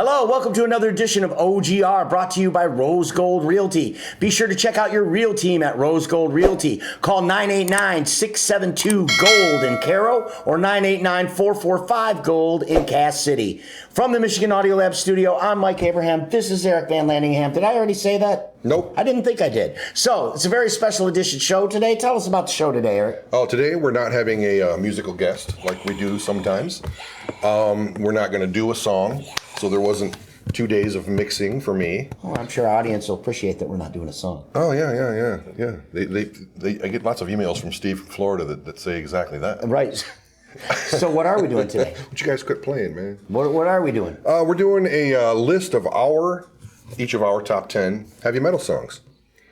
Hello, welcome to another edition of OGR, brought to you by Rose Gold Realty. Be sure to check out your real team at Rose Gold Realty. Call 989-672-GOLD in Caro or 989-445-GOLD in Cass City. From the Michigan Audio Lab studio, I'm Mike Abraham. This is Eric Van Landingham. Did I already say that? Nope. I didn't think I did. So, it's a very special edition show today. Tell us about the show today, Eric. Oh, today we're not having a musical guest like we do sometimes. We're not going to do a song, so there wasn't 2 days of mixing for me. Oh, I'm sure our audience will appreciate that we're not doing a song. Oh, yeah. I get lots of emails from Steve from Florida that say exactly that. Right. So what are we doing today? But you guys quit playing, man. What are we doing? We're doing a list of each of our top 10 heavy metal songs.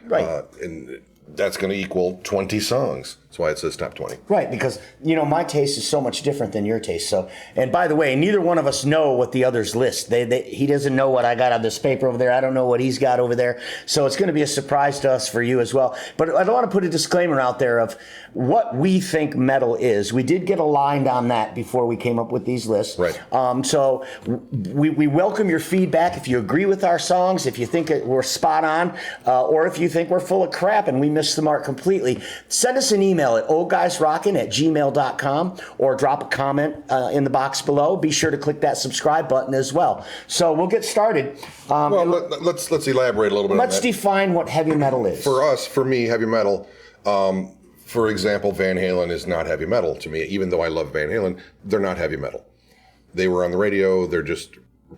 Right. And that's going to equal 20 songs. That's why it says top 20. Right, because, my taste is so much different than your taste. So, and by the way, neither one of us know what the others list. He doesn't know what I got on this paper over there. I don't know what he's got over there. So it's going to be a surprise to us for you as well. But I don't want to put a disclaimer out there of what we think metal is. We did get aligned on that before we came up with these lists. Right. So we welcome your feedback. If you agree with our songs, if you think we're spot on, or if you think we're full of crap and we missed the mark completely, send us an email at oldguysrockin@gmail.com or drop a comment in the box below. Be sure to click that subscribe button as well. So we'll get started. Let's elaborate a little bit on that. Let's define what heavy metal is. For me, heavy metal, for example, Van Halen is not heavy metal to me. Even though I love Van Halen, they're not heavy metal. They were on the radio. They're just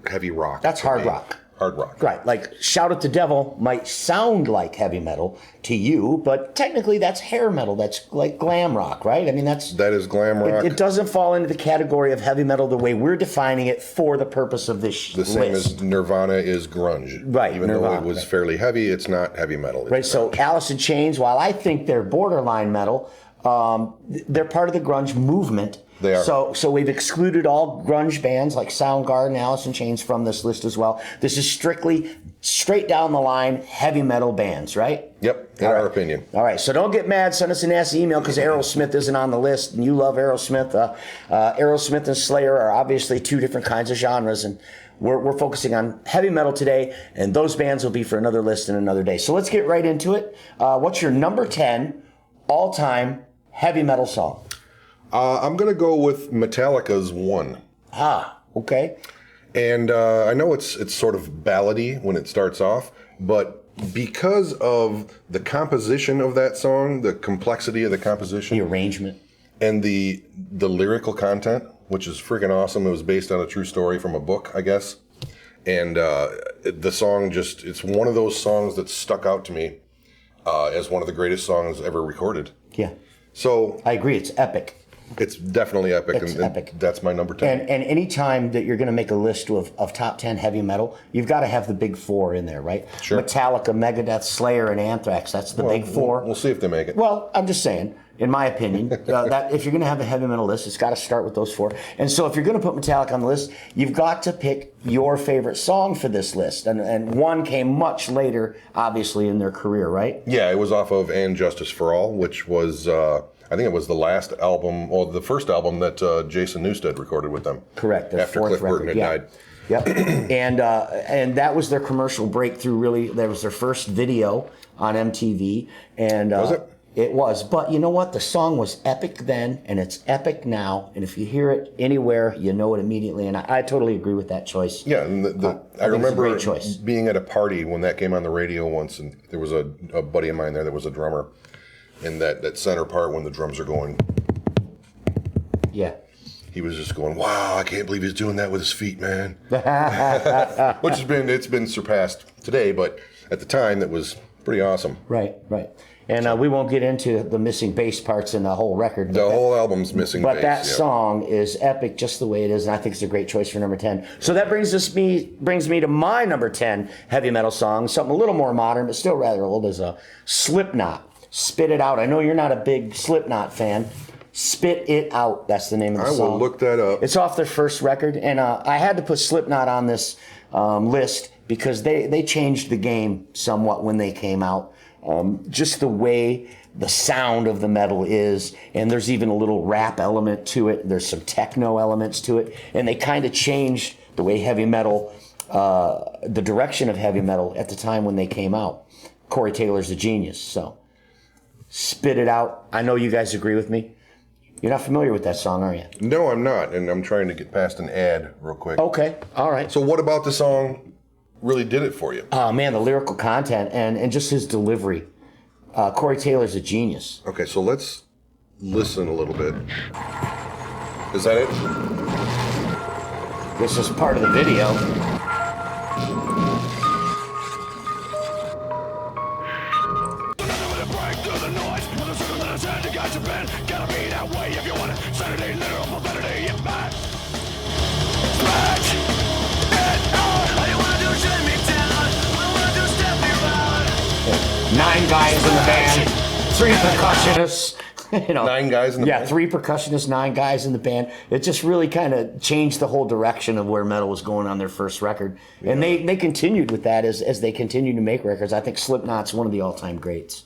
heavy rock. That's hard rock. Hard rock. Right. Like Shout at the Devil might sound like heavy metal to you, but technically that's hair metal. That's like glam rock, right? I mean, that is glam rock. It doesn't fall into the category of heavy metal the way we're defining it for the purpose of this list. The same as Nirvana is grunge. Right. Even though it was fairly heavy, it's not heavy metal. Right. So Alice in Chains, while I think they're borderline metal, they're part of the grunge movement. They are. So we've excluded all grunge bands like Soundgarden, Alice in Chains from this list as well. This is strictly straight down the line heavy metal bands, right? Yep, in our opinion. All right, so don't get mad. Send us a nasty email because Aerosmith isn't on the list, and you love Aerosmith. Aerosmith and Slayer are obviously two different kinds of genres, and we're focusing on heavy metal today, and those bands will be for another list in another day. So let's get right into it. What's your number 10 all-time heavy metal song? I'm going to go with Metallica's One. Okay. And I know it's sort of ballady when it starts off, but because of the composition of that song, the complexity of the composition, the arrangement, and the lyrical content, which is freaking awesome. It was based on a true story from a book, I guess. And the song it's one of those songs that stuck out to me as one of the greatest songs ever recorded. Yeah. So I agree. It's epic. It's definitely epic. It's epic. That's my number 10. And any time that you're going to make a list of top 10 heavy metal, you've got to have the big four in there, right? Sure. Metallica, Megadeth, Slayer, and Anthrax. That's the big four. We'll see if they make it. Well, I'm just saying, in my opinion, that if you're going to have a heavy metal list, it's got to start with those four. And so if you're going to put Metallica on the list, you've got to pick your favorite song for this list. And one came much later, obviously, in their career, right? Yeah, it was off of And Justice for All, which was... I think it was the last album, or the first album that Jason Newsted recorded with them. Correct. After Cliff Burton had died. Yep. and that was their commercial breakthrough, really. That was their first video on MTV. And was it? It was. But you know what? The song was epic then, and it's epic now. And if you hear it anywhere, you know it immediately. And I totally agree with that choice. Yeah, and I remember being at a party when that came on the radio once, and there was a buddy of mine there that was a drummer. And that center part when the drums are going. Yeah. He was just going, wow, I can't believe he's doing that with his feet, man. Which it's been surpassed today, but at the time that was pretty awesome. Right. And we won't get into the missing bass parts in the whole record. The whole album's missing bass. But that song is epic just the way it is, and I think it's a great choice for number 10. So that brings me to my number 10 heavy metal song, something a little more modern, but still rather old, is a Slipknot. Spit It Out. I know you're not a big Slipknot fan. Spit It Out. That's the name of the song. I will look that up. It's off their first record, and I had to put Slipknot on this list because they changed the game somewhat when they came out. Just the way the sound of the metal is, and there's even a little rap element to it. There's some techno elements to it, and they kind of changed the way heavy metal the direction of heavy metal at the time when they came out. Corey Taylor's a genius. So, Spit It Out. I know you guys agree with me. You're not familiar with that song, are you? No, I'm not, and I'm trying to get past an ad real quick. Okay, all right. So what about the song really did it for you? Oh, man, the lyrical content and just his delivery. Corey Taylor's a genius. Okay, so let's listen a little bit. Is that it? This is part of the video. Nine guys in the band, 3 percussionists. You know, 9 guys in the band? Yeah, 3 percussionists, 9 guys in the band. It just really kind of changed the whole direction of where metal was going on their first record. Yeah. And they continued with that as they continued to make records. I think Slipknot's one of the all-time greats.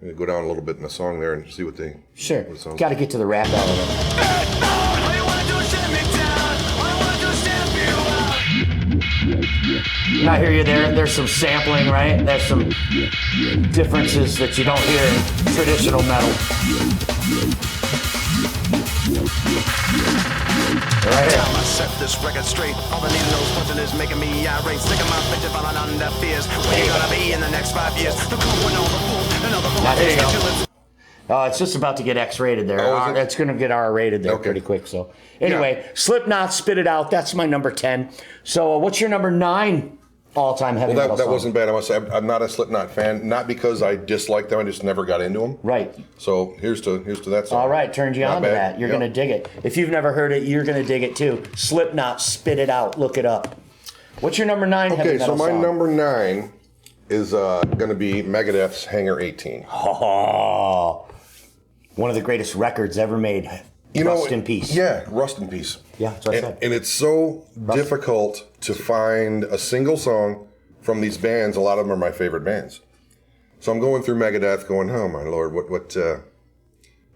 I'm going to go down a little bit in the song there and see what they... Sure. Got to get to the rap element. I hear you there. There's some sampling, right? There's some differences that you don't hear in traditional metal. Right here. I set this record straight. All the needles punching is making me irate. Sick of my picture falling under fears. Where you gonna be in the next 5 years? The cool and all the fool and all the now, here you go. It's just about to get X-rated there. It's going to get R-rated there pretty quick. So anyway, Slipknot, Spit It Out. That's my number 10. So what's your number 9 all-time heavy metal that song? wasn't bad. I must say, I'm not a Slipknot fan. Not because I dislike them. I just never got into them. Right. So here's to that song. All right, turned you on to that. You're going to dig it. If you've never heard it, you're going to dig it too. Slipknot, Spit It Out. Look it up. What's your number 9 heavy metal song? Okay, so my number 9 is going to be Megadeth's Hangar 18. Oh, one of the greatest records ever made. Rust in Peace. Yeah, Rust in Peace. Yeah, that's what I said. And it's so difficult to find a single song from these bands. A lot of them are my favorite bands. So I'm going through Megadeth going, oh my Lord,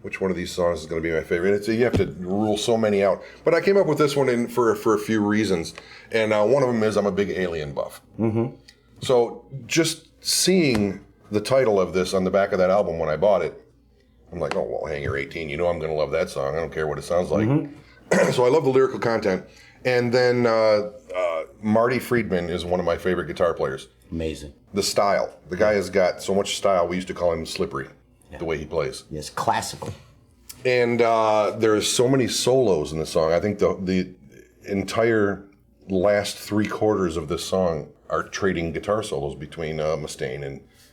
which one of these songs is going to be my favorite? You have to rule so many out. But I came up with this one for a few reasons. And one of them is I'm a big Alien buff. Mm-hmm. So just seeing the title of this on the back of that album when I bought it, I'm like, oh, well, Hangar 18, you know I'm going to love that song. I don't care what it sounds like. Mm-hmm. So I love the lyrical content. And then Marty Friedman is one of my favorite guitar players. Amazing. The style. The guy has got so much style, we used to call him Slippery, the way he plays. Yes, classical. And there's so many solos in the song. I think the entire last 3/4 of this song are trading guitar solos between Mustaine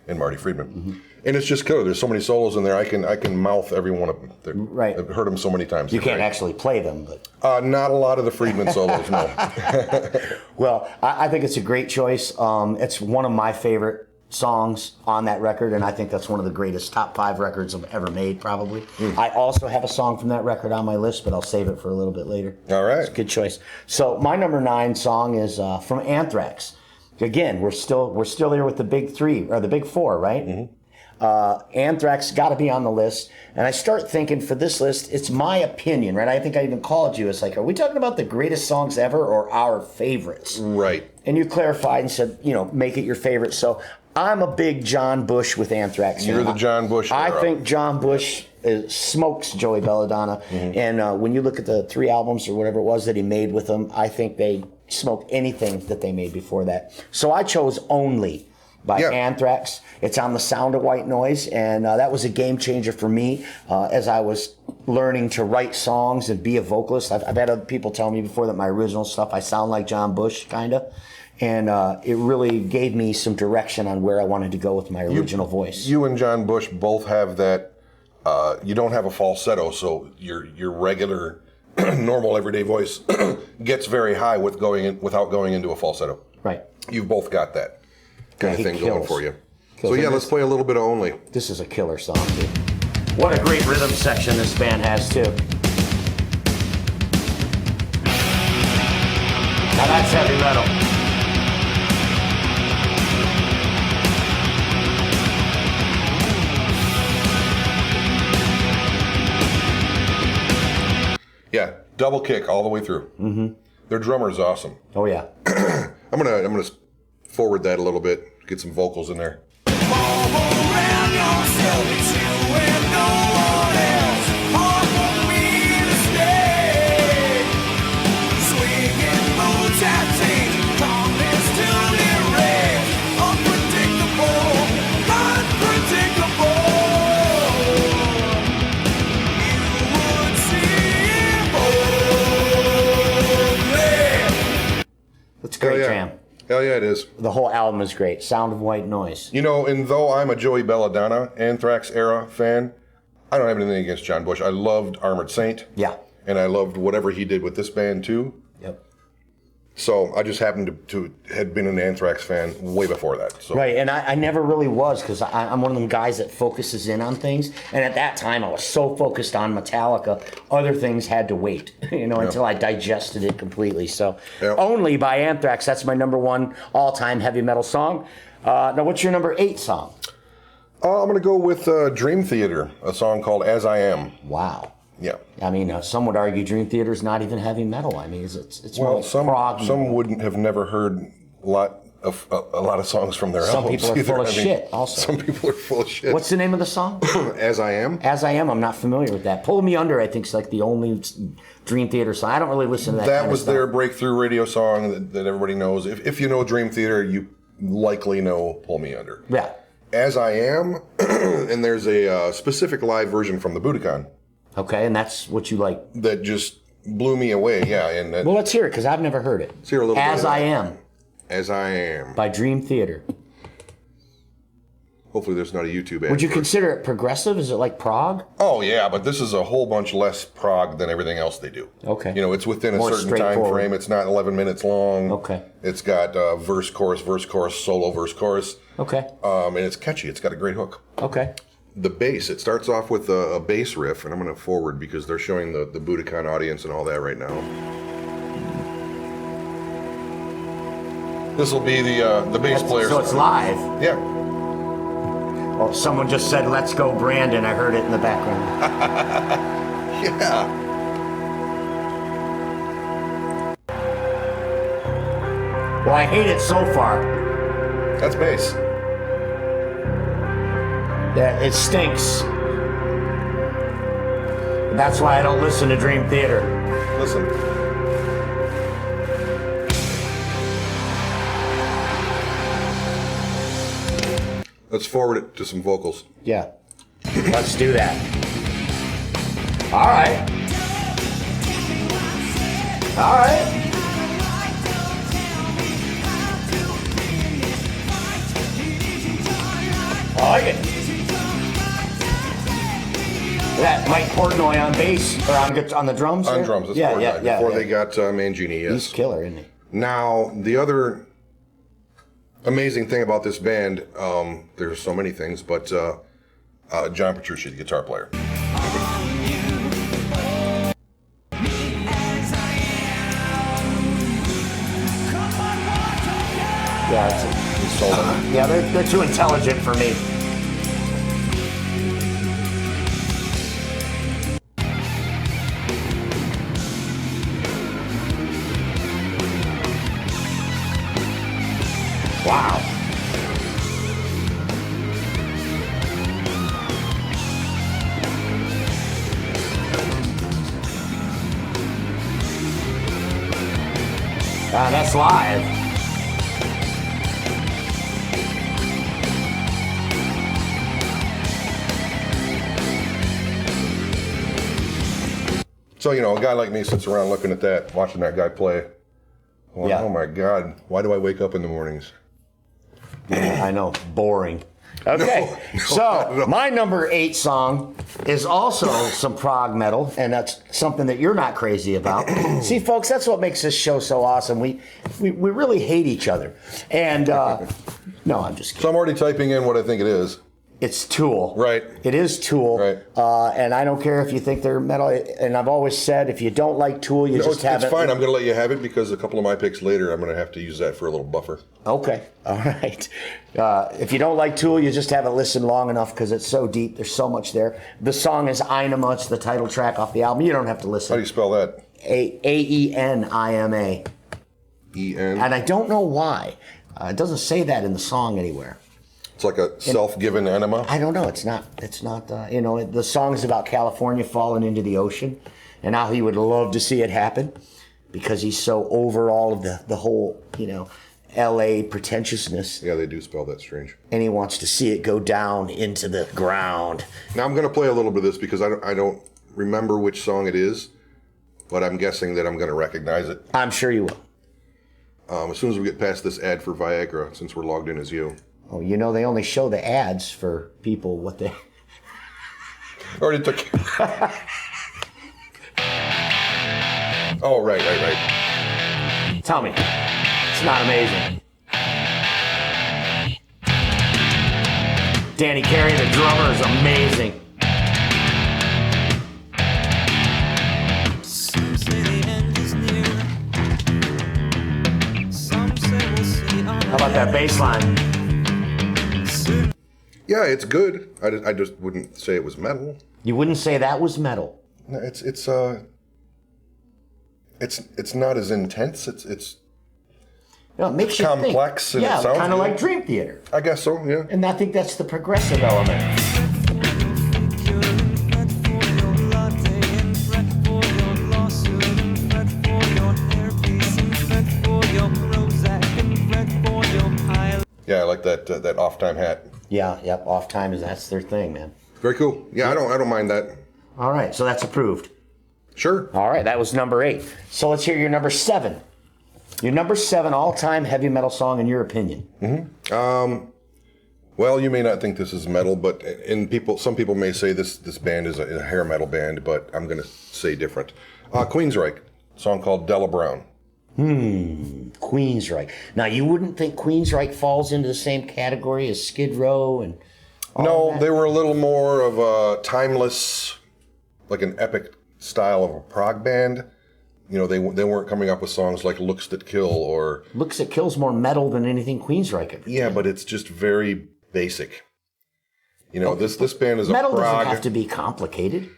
and Marty Friedman. Mm-hmm. And it's just killer. There's so many solos in there. I can mouth every one of them. Right. I've heard them so many times. You can't actually play them, but not a lot of the Friedman solos. No. Well, I think it's a great choice. It's one of my favorite songs on that record, and I think that's one of the greatest top 5 records I've ever made, probably. I also have a song from that record on my list, but I'll save it for a little bit later. All right. It's a good choice. So my number 9 song is from Anthrax. Again, we're still there with the big 3 or the big 4, right? Mm-hmm. Anthrax got to be on the list. And I start thinking for this list, it's my opinion, right? I think I even called you. It's like, are we talking about the greatest songs ever or our favorites? Right. And you clarified and said, make it your favorite. So I'm a big John Bush with Anthrax. You're the John Bush I era. think John Bush smokes Joey Belladonna. Mm-hmm. And when you look at the 3 albums or whatever it was that he made with them, I think they smoke anything that they made before that. So I chose Only by Anthrax. It's on the Sound of White Noise, and that was a game changer for me as I was learning to write songs and be a vocalist. I've had other people tell me before that my original stuff, I sound like John Bush, kind of. And it really gave me some direction on where I wanted to go with my original voice. You and John Bush both have that, you don't have a falsetto, so your regular, normal, everyday voice gets very high without going into a falsetto. Right. You've both got that kind of thing going for you. Kills. So let's play a little bit of Only. This is a killer song, dude. What a great rhythm section this band has, too. Now that's heavy metal. Yeah, double kick all the way through. Mm-hmm. Their drummer's awesome. Oh, yeah. I'm gonna forward that a little bit, get some vocals in there. It's a great jam. Hell yeah, it is. The whole album is great. Sound of White Noise. You know, and though I'm a Joey Belladonna Anthrax era fan, I don't have anything against John Bush. I loved Armored Saint. Yeah. And I loved whatever he did with this band too. Yep. So I just happened to had been an Anthrax fan way before that. So. Right, and I never really was, because I'm one of them guys that focuses in on things. And at that time, I was so focused on Metallica, other things had to wait, until I digested it completely. So, Only by Anthrax, that's my number 1 all-time heavy metal song. Now, what's your number 8 song? I'm going to go with Dream Theater, a song called As I Am. Wow. Yeah. I mean, some would argue Dream Theater's not even heavy metal. I mean, it's well, more prog. Some wouldn't have never heard a lot of songs from their albums. Some people are full of shit also. Some people are full of shit. What's the name of the song? As I Am? As I Am. I'm not familiar with that. Pull Me Under, I think, is like the only Dream Theater song. I don't really listen to that That kind was of stuff. their breakthrough radio song that everybody knows. If you know Dream Theater, you likely know Pull Me Under. Yeah. As I Am, and there's a specific live version from the Budokan. Okay, and that's what you like. That just blew me away, yeah. And Well, let's hear it, because I've never heard it. Let's hear a little As bit of I that. Am. As I Am. By Dream Theater. Hopefully there's not a YouTube ad. Would you consider it progressive? Is it like prog? Oh, yeah, but this is a whole bunch less prog than everything else they do. Okay. It's within More a certain time straightforward. frame. It's not 11 minutes long. Okay. It's got verse, chorus, solo, verse, chorus. Okay. And it's catchy. It's got a great hook. Okay. The bass, it starts off with a bass riff, and I'm going to forward because they're showing the Budokan audience and all that right now. This will be the bass player. So it's live. Yeah. Well, someone just said, "Let's go, Brandon." I heard it in the background. Yeah. Well, I hate it so far. That's bass. Yeah, it stinks. That's why I don't listen to Dream Theater. Listen. Let's forward it to some vocals. Yeah. Let's do that. All right. All right. I like it. That Mike Portnoy on bass, or on the drums? On there? drums, that's yeah, Portnoy. yeah. Before they got Mangini, yes. He's killer, isn't he? Now, the other amazing thing about this band, there's so many things, but John Petrucci, the guitar player. Yeah, He sold it. yeah, they're too intelligent for me. Wow. That's live. So, a guy like me sits around looking at that, watching that guy play. Well, Yeah. Oh my God, why do I wake up in the mornings? I know, boring. Okay, so my number 8 song is also some prog metal, and that's something that you're not crazy about. See, folks, that's what makes this show so awesome. We really hate each other. And, no, I'm just kidding. So I'm already typing in what I think it is. It's Tool. Right. It is Tool. Right. And I don't care if you think they're metal. And I've always said, if you don't like Tool, you just have it's it. fine. I'm going to let you have it because a couple of my picks later, I'm going to have to use that for a little buffer. Okay. All right. If you don't like Tool, you just haven't listened long enough because it's so deep. There's so much there. The song is Einima. It's the title track off the album. You don't have to listen. How do you spell that? Aenima. E-N. And I don't know why. It doesn't say that in the song anywhere. It's like a self-given enema. I don't know. It's not. The song is about California falling into the ocean, and how he would love to see it happen, because he's so over all of the whole, L.A. pretentiousness. Yeah, they do spell that strange. And he wants to see it go down into the ground. Now I'm going to play a little bit of this because I don't remember which song it is, but I'm guessing that I'm going to recognize it. I'm sure you will. As soon as we get past this ad for Viagra, since we're logged in as you. Oh, they only show the ads for people what they... Already took... Oh, right. Tell me, it's not amazing. Danny Carey, the drummer, is amazing. Some say the end is near. Some say we'll see on How about that bass line? Yeah, it's good. I just wouldn't say it was metal. You wouldn't say that was metal. No, it's not as intense. It's No, it makes you complex think. and it Yeah, sounds kind of good. like Dream Theater. I guess so. Yeah. And I think that's the progressive element. Yeah, I like that off-time hat. Yeah, yep. Off time that's their thing, man. Very cool. Yeah, I don't mind that. All right, so that's approved. Sure. All right, that was number 8. So let's hear your number 7. Your number 7 all-time heavy metal song, in your opinion. Well, you may not think this is metal, but some people may say this band is a hair metal band, but I'm going to say different. Queensryche, song called Della Brown. Queensryche. Now, you wouldn't think Queensryche falls into the same category as Skid Row and all No, that? they were a little more of a timeless, like an epic style of a prog band. They weren't coming up with songs like Looks That Kill or... Looks That Kill's more metal than anything Queensryche ever did. Yeah, but it's just very basic. This band is a Metal prog... doesn't have to be complicated.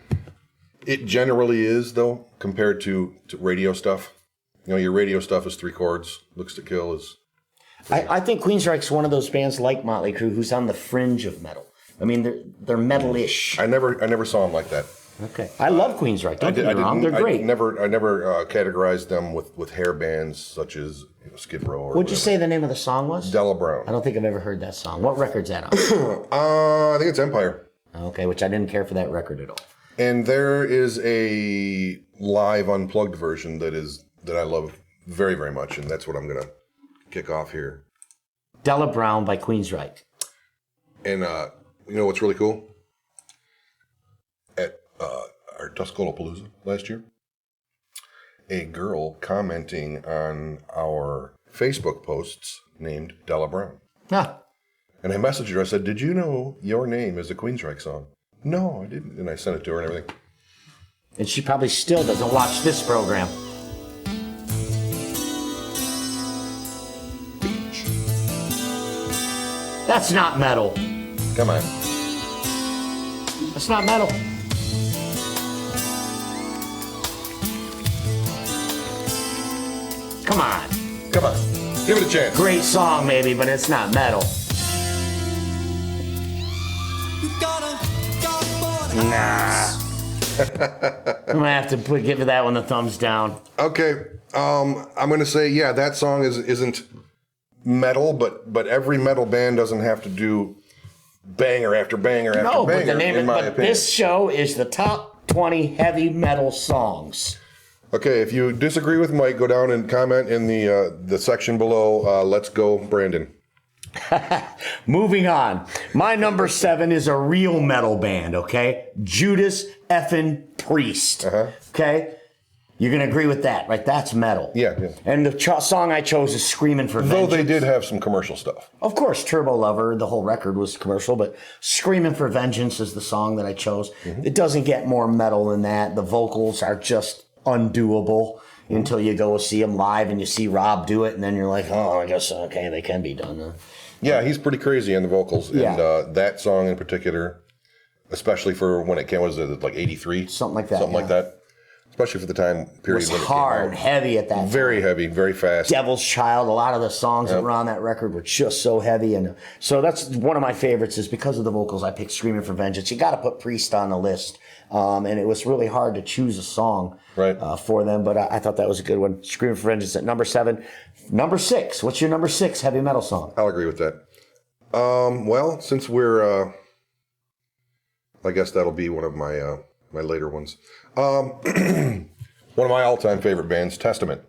It generally is, though, compared to radio stuff. Your radio stuff is 3 chords. Looks to Kill is... I think Queensryche's one of those bands like Motley Crue who's on the fringe of metal. I mean, they're metal-ish. I never saw them like that. Okay. I love Queensryche. Don't get me wrong. They're great. I never categorized them with hair bands such as Skid Row. Or What'd you say the name of the song was? Della Brown. I don't think I've ever heard that song. What record's that on? I think it's Empire. Okay, which I didn't care for that record at all. And there is a live unplugged version that I love very, very much, and that's what I'm gonna kick off here. Della Brown by Queensryche. And you know what's really cool? At our Tuscaloosa last year, a girl commenting on our Facebook posts named Della Brown. Ah, And I messaged her. I said, "Did you know your name is a Queensryche song?" "No, I didn't." And I sent it to her and everything. and she probably still doesn't watch this program. That's not metal. Come on. That's not metal. Come on. Come on. Give it a chance. Great song, maybe, but it's not metal. Nah. I'm gonna have to give that one the thumbs down. Okay. I'm going to say, yeah, that song isn't metal, but every metal band doesn't have to do banger after banger after No, banger, but the name in my of opinion. this show is the top 20 heavy metal songs. Okay, if you disagree with Mike, go down and comment in the section below. Let's go, Brandon. Moving on. My number 7 is a real metal band, okay? Judas effing Priest. Okay? You're going to agree with that, right? That's metal. Yeah. And the song I chose is Screaming for Vengeance. Though they did have some commercial stuff. Of course, Turbo Lover, the whole record was commercial, but Screaming for Vengeance is the song that I chose. It doesn't get more metal than that. The vocals are just undoable until you go see them live and you see Rob do it, and then you're like, oh, I guess, okay, they can be done. Huh? Yeah, he's pretty crazy on the vocals. Yeah. And that song in particular, especially for when it came, was it like 83? Something like that, Something like yeah. that. especially for the time It period was when it hard, came out. heavy at that time. Very heavy, very fast. Devil's Child, a lot of the songs that were on that record were just so heavy. And so that's one of my favorites is because of the vocals. I picked Screaming for Vengeance. You got to put Priest on the list. And it was really hard to choose a song for them, but I thought that was a good one. Screaming for Vengeance at number 7. Number 6, what's your number 6 heavy metal song? I'll agree with that. Well, since we're, I guess that'll be one of my my later ones. One of my all-time favorite bands, Testament.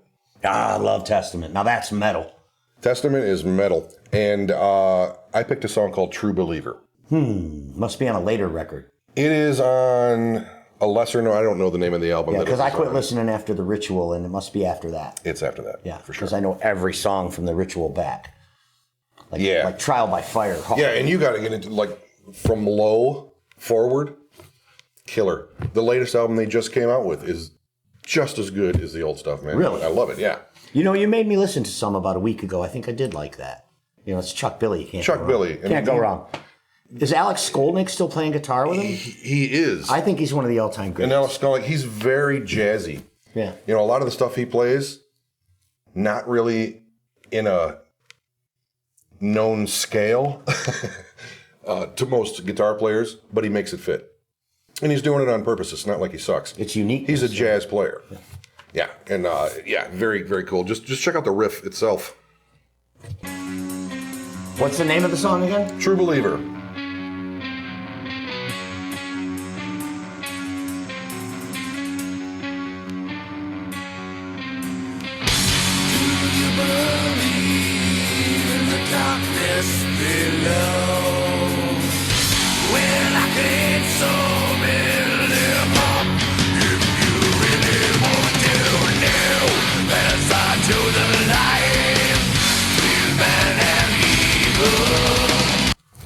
Ah, I love Testament. Now that's metal. Testament is metal, and I picked a song called True Believer. Must be on a later record. It is on a lesser known, I don't know the name of the album. Yeah, that because it I was quit on. listening after The Ritual, and it must be after that. It's after that. Yeah, for sure. because I know every song from The Ritual back. Yeah. Like Trial by Fire. Yeah, and you got to get into, like, from low forward, killer. The latest album they just came out with is just as good as the old stuff, man. Really? I love it, yeah. You know, you made me listen to some about a week ago. I think I did like that. You know, it's Chuck Billy. You can't Chuck go Billy. wrong. Can't go wrong. Is Alex Skolnick still playing guitar with him? He is. I think he's one of the all-time greats. And Alex Skolnick, he's very jazzy. Yeah. You know, a lot of the stuff he plays, not really in a known scale to most guitar players, but he makes it fit. And he's doing it on purpose. It's not like he sucks. It's unique. He's a jazz player. Yeah. And yeah, very, very cool. Just check out the riff itself. What's the name of the song again? True Believer.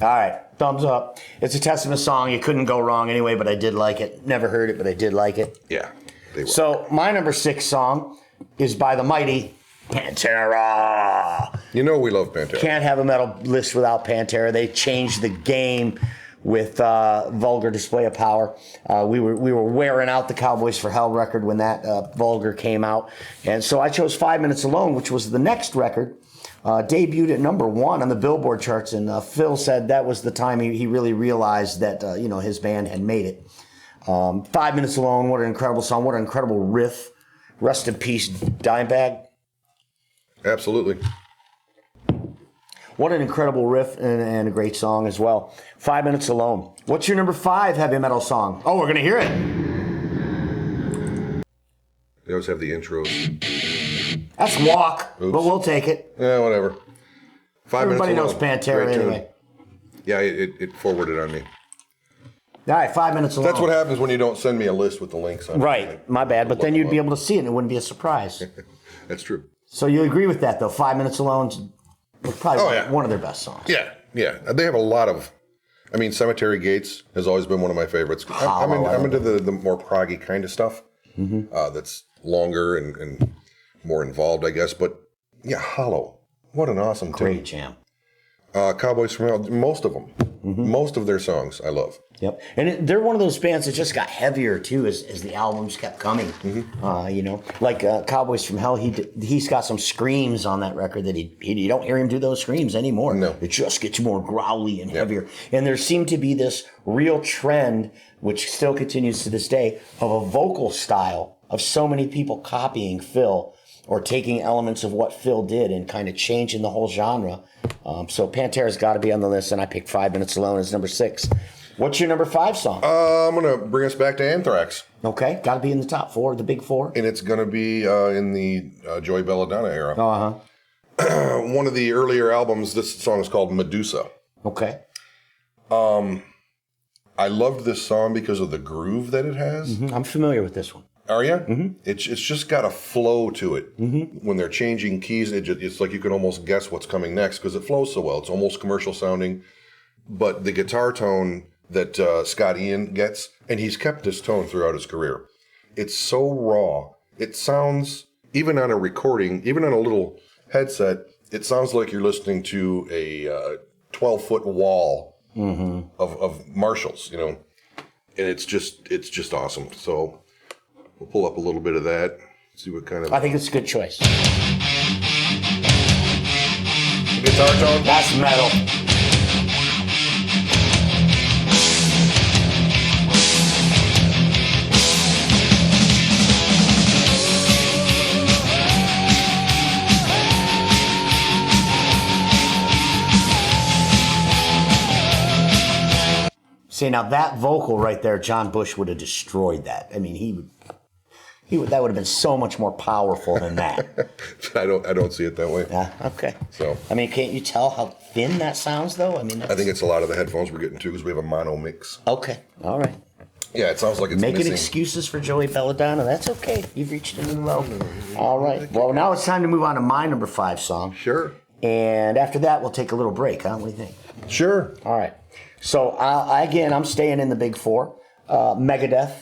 All right, thumbs up. It's a Testament song. You couldn't go wrong anyway, but I did like it. Never heard it, but I did like it. Yeah. They were. So my number 6 song is by the mighty Pantera. You know we love Pantera. Can't have a metal list without Pantera. They changed the game with Vulgar Display of Power. We were wearing out the Cowboys for Hell record when that Vulgar came out. And so I chose 5 Minutes Alone, which was the next record. Debuted at number 1 on the Billboard charts, and Phil said that was the time he really realized that his band had made it. 5 Minutes Alone, what an incredible song, what an incredible riff. Rest in peace, Dimebag. Absolutely. What an incredible riff and a great song as well. 5 Minutes Alone. What's your number 5 heavy metal song? Oh, we're gonna hear it. They always have the intros. That's Walk, Oops. but we'll take it. Yeah, whatever. 5 Everybody Minutes knows Alone. Pantera Great tune. anyway. Yeah, it forwarded on me. All right, 5 Minutes Alone. That's what happens when you don't send me a list with the links on it. Right, my bad. But then you'd be able to see it and it wouldn't be a surprise. That's true. So you agree with that, though? 5 Minutes Alone's probably Oh, yeah. one of their best songs. Yeah, yeah. They have a lot of. I mean, Cemetery Gates has always been one of my favorites. I'm into the more proggy kind of stuff. That's longer and more involved, I guess. But yeah, Hollow. What an awesome tune. Great jam. Cowboys from Hell. Most of them. Most of their songs I love. Yep. And they're one of those bands that just got heavier, too, as the albums kept coming. Like Cowboys from Hell, he's got some screams on that record that you don't hear him do those screams anymore. No. It just gets more growly and heavier. And there seemed to be this real trend, which still continues to this day, of a vocal style of so many people copying Phil or taking elements of what Phil did and kind of changing the whole genre. So Pantera's got to be on the list, and I picked 5 Minutes Alone as number 6. What's your number 5 song? I'm going to bring us back to Anthrax. Okay, got to be in the top 4, the big 4. And it's going to be in the Joey Belladonna era. Uh-huh. One of the earlier albums, this song is called Medusa. Okay. I loved this song because of the groove that it has. I'm familiar with this one. Are you? Mm-hmm. It's just got a flow to it. When they're changing keys, it's like you can almost guess what's coming next because it flows so well. It's almost commercial sounding. But the guitar tone that Scott Ian gets, and he's kept this tone throughout his career. It's so raw. It sounds, even on a recording, even on a little headset, it sounds like you're listening to a 12-foot wall of Marshalls, And it's just awesome. So We'll pull up a little bit of that. See what kind of I think it's a good choice. guitar tone. That's metal. See, now that vocal right there, John Bush would have destroyed that. I mean, he would that would have been so much more powerful than that. I don't see it that way. Yeah, okay. So I mean, can't you tell how thin that sounds, though? I mean, I think it's a lot of the headphones we're getting too because we have a mono mix. okay. All right. Yeah, it sounds like it's Making missing. excuses for Joey Belladonna. That's okay. You've reached a new low. All right. Well, now it's time to move on to my number 5 song. Sure. And after that, we'll take a little break, huh? What do you think? Sure. All right. So, again, I'm staying in the big 4. Megadeth,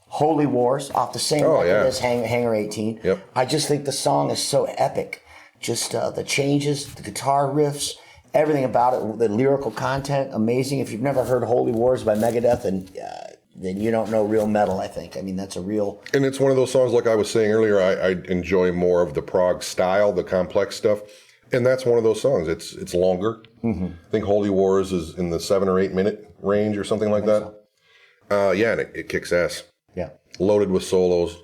Holy Wars, off the same record yeah. as Hangar 18. Yep. I just think the song is so epic. Just the changes, the guitar riffs, everything about it, the lyrical content, amazing. If you've never heard Holy Wars by Megadeth, then you don't know real metal, I think. I mean, that's a real... And it's one of those songs, like I was saying earlier, I enjoy more of the prog style, the complex stuff. And that's one of those songs. It's longer. Mm-hmm. I think Holy Wars is in the 7 or 8 minute range or something like that. So. Yeah, and it kicks ass. Yeah. Loaded with solos.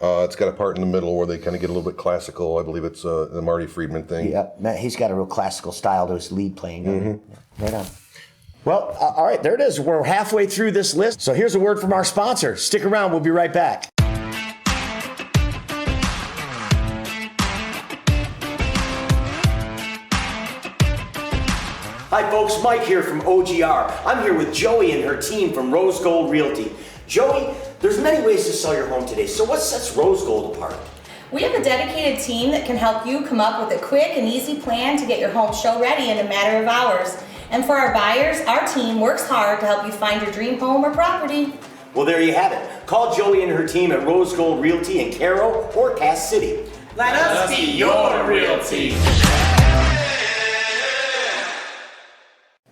It's got a part in the middle where they kind of get a little bit classical. I believe it's the Marty Friedman thing. Yeah, man, he's got a real classical style to his lead playing. Mm-hmm. Right on. Well, all right, there it is. We're halfway through this list. So here's a word from our sponsor. Stick around. We'll be right back. Hi, folks. Mike here from OGR. I'm here with Joey and her team from Rose Gold Realty. Joey, there's many ways to sell your home today. So what sets Rose Gold apart? We have a dedicated team that can help you come up with a quick and easy plan to get your home show ready in a matter of hours. And for our buyers, our team works hard to help you find your dream home or property. Well, there you have it. Call Joey and her team at Rose Gold Realty in Caro or Cass City. Let us be your realty.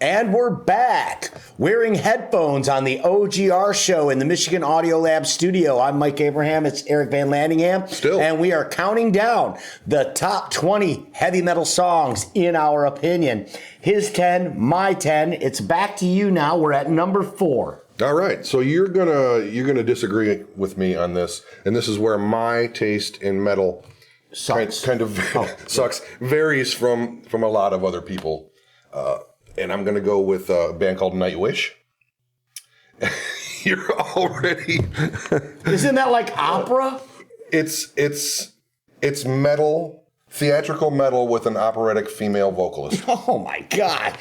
And we're back, wearing headphones on the OGR show in the Michigan Audio Lab studio. I'm Mike Abraham, it's Eric Van Landingham. Still. And we are counting down the top 20 heavy metal songs in our opinion. His 10, my 10. It's back to you now. We're at number 4. All right, so you're gonna disagree with me on this, and this is where my taste in metal Sucks. kind of sucks, varies from a lot of other people. And I'm going to go with a band called Nightwish. You're already... Isn't that like opera? It's metal, theatrical metal with an operatic female vocalist. Oh my God.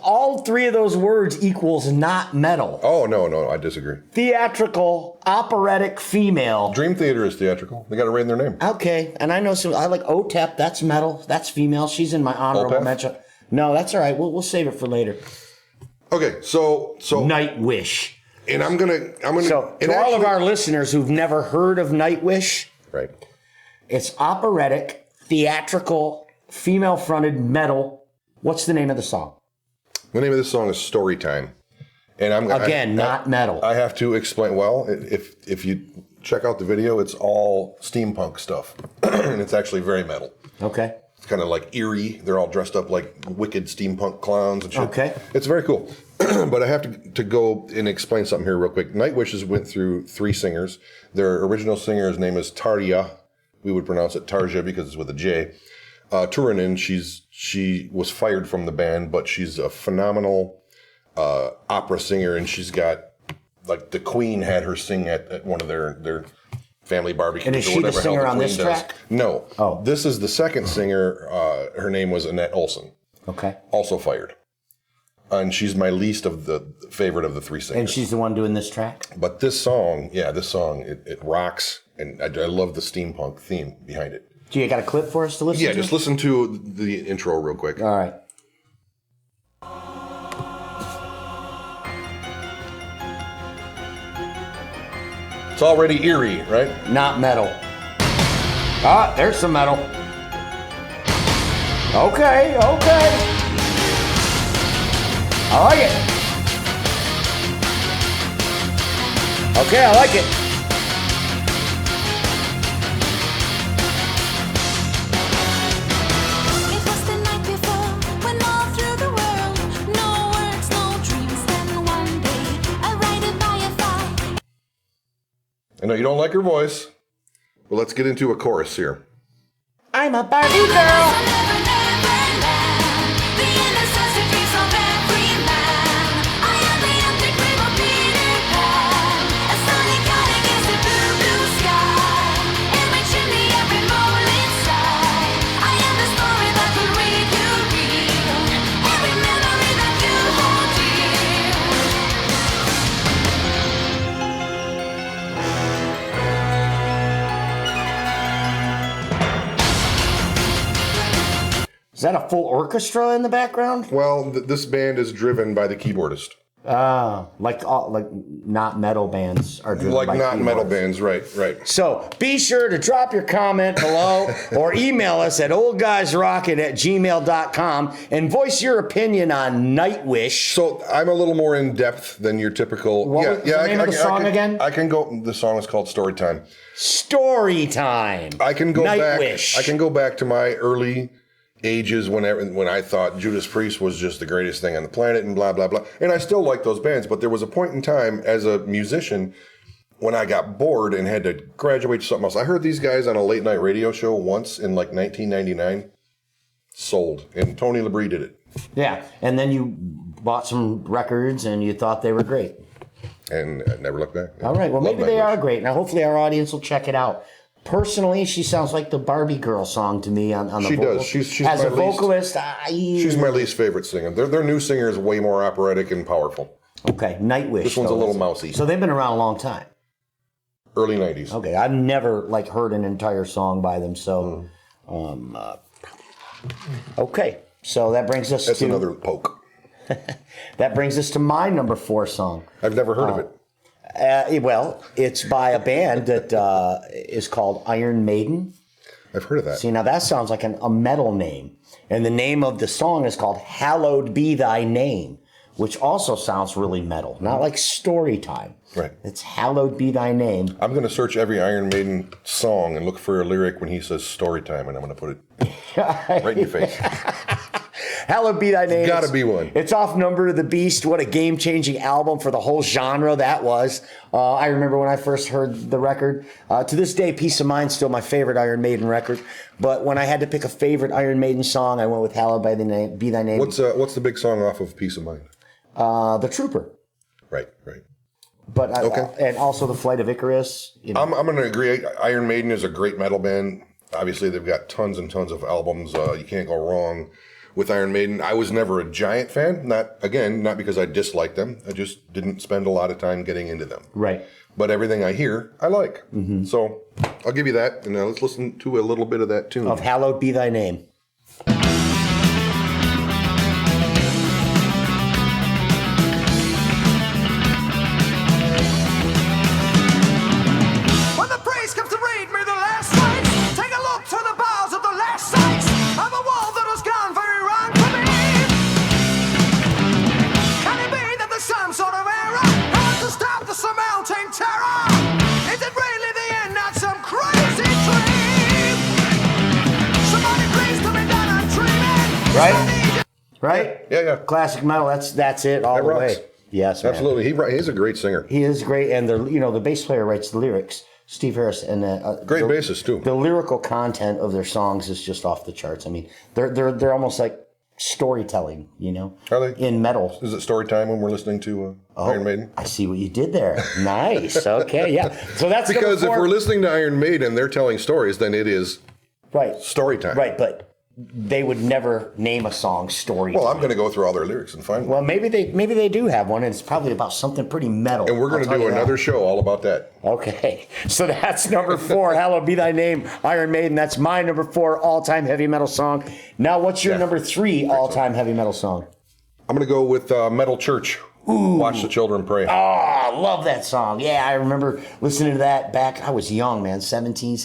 All 3 of those words equals not metal. Oh, no, I disagree. Theatrical, operatic, female. Dream Theater is theatrical. They got to read their name. Okay, and I know some. I like OTEP. That's metal. That's female. She's in my honorable Opeth? mention. No, that's all right. We'll save it for later. Okay, so Nightwish. and I'm gonna So and to all of actually- our listeners who've never heard of Nightwish, right. it's operatic, theatrical, female-fronted metal. What's the name of the song? The name of this song is Storytime. And I'm Not metal. I have to explain. Well, if you check out the video, it's all steampunk stuff, and it's actually very metal. Okay. It's kind of like eerie. They're all dressed up like wicked steampunk clowns and shit. Okay. It's very cool. But I have to go and explain something here real quick. Nightwish went through 3 singers. Their original singer's name is Tarja. We would pronounce it Tarja because it's with a J. Turunen, she was fired from the band, but she's a phenomenal opera singer, and she's got, like, the Queen had her sing at one of their family barbecues. And is or she the whatever hell singer on Queen this does. track? No. Oh. This is the second singer. Her name was Annette Olson. Okay. Also fired. And she's my least of the favorite of the 3 singers. And she's the one doing this track? But this song, it rocks, and I love the steampunk theme behind it. Do you got a clip for us to listen to? Yeah, just listen to the intro real quick. All right. It's already eerie, right? Not metal. Ah, there's some metal. Okay. I like it. Okay, I like it. I know you don't like her voice, but let's get into a chorus here. I'm a Barbie girl. Is that a full orchestra in the background? Well, this band is driven by the keyboardist. Like not metal bands are driven Like by not metal keyboards. bands, right. So be sure to drop your comment below or email us at oldguysrockin@gmail.com and voice your opinion on Nightwish. So I'm a little more in depth than your typical. What was the name of the song again? I can go. The song is called Storytime. Story time. I can go Nightwish. back. I can go back to my early ages when I thought Judas Priest was just the greatest thing on the planet and blah blah blah. And I still like those bands, but there was a point in time as a musician when I got bored and had to graduate to something else. I heard these guys on a late night radio show once in like 1999. Sold, and Tony Labrie did it. Yeah, and then you bought some records and you thought they were great. And I never looked back. All right, well, Love maybe they Nightwish. are great. Now, hopefully our audience will check it out. Personally, she sounds like the Barbie girl song to me on the She vocal. does. She's As my a least- vocalist, She's my least favorite singer. Their new singer is way more operatic and powerful. Okay, Nightwish. This one's a little mousy. So they've been around a long time. Early 90s. Okay, I've never heard an entire song by them. So, okay, so that brings us That's to another poke. that brings us to my number 4 song. I've never heard of it. Well, it's by a band that is called Iron Maiden. I've heard of that. See, now that sounds like a metal name. And the name of the song is called Hallowed Be Thy Name, which also sounds really metal. Not like story time. Right. It's Hallowed Be Thy Name. I'm going to search every Iron Maiden song and look for a lyric when he says story time, and I'm going to put it right in your face. Hallowed Be Thy Name. Gotta be one. It's off Number of the Beast. What a game-changing album for the whole genre that was. I remember when I first heard the record. To this day, Peace of Mind's still my favorite Iron Maiden record. But when I had to pick a favorite Iron Maiden song, I went with Hallowed Be Thy Name. What's the big song off of Peace of Mind? The Trooper. Right. But Okay. And also The Flight of Icarus. You know. I'm going to agree. Iron Maiden is a great metal band. Obviously, they've got tons and tons of albums. You can't go wrong with Iron Maiden. I was never a giant fan. Not because I disliked them. I just didn't spend a lot of time getting into them. Right. But everything I hear, I like. So I'll give you that. And let's listen to a little bit of that tune. Of Hallowed Be Thy Name. When the praise comes to read me the last rites, take a look to the bowels of the last sites of a world that has gone very wrong for me. Can it be that there's some sort of error? How to stop the surmounting terror? Is it really the end, not some crazy dream? Somebody please tell me that I'm dreaming. Right? Yeah. Classic metal. That's it all That the rocks. way. Yes, man. Absolutely. He's a great singer. He is great, and the bass player writes the lyrics, Steve Harris, and Great bassist, too. The lyrical content of their songs is just off the charts. I mean, they're almost like storytelling, you know, Are they? in metal. Is it story time when we're listening to Iron Maiden? I see what you did there. Nice. Okay, yeah. So that's Because if number 4. we're listening to Iron Maiden, they're telling stories, then it is right, story time. right, but they would never name a song story. Well, I'm going to go through all their lyrics and find one. Well, maybe they do have one, and it's probably about something pretty metal. And we're going I'll to tell do you that. another show all about that. Okay, so that's number 4, Hallowed Be Thy Name, Iron Maiden. That's my number 4 all-time heavy metal song. Now, what's your Yeah. number 3 all-time heavy metal song? I'm going to go with Metal Church. Watch the Children Pray. Oh, I love that song. Yeah, I remember listening to that back. I was young, man, 17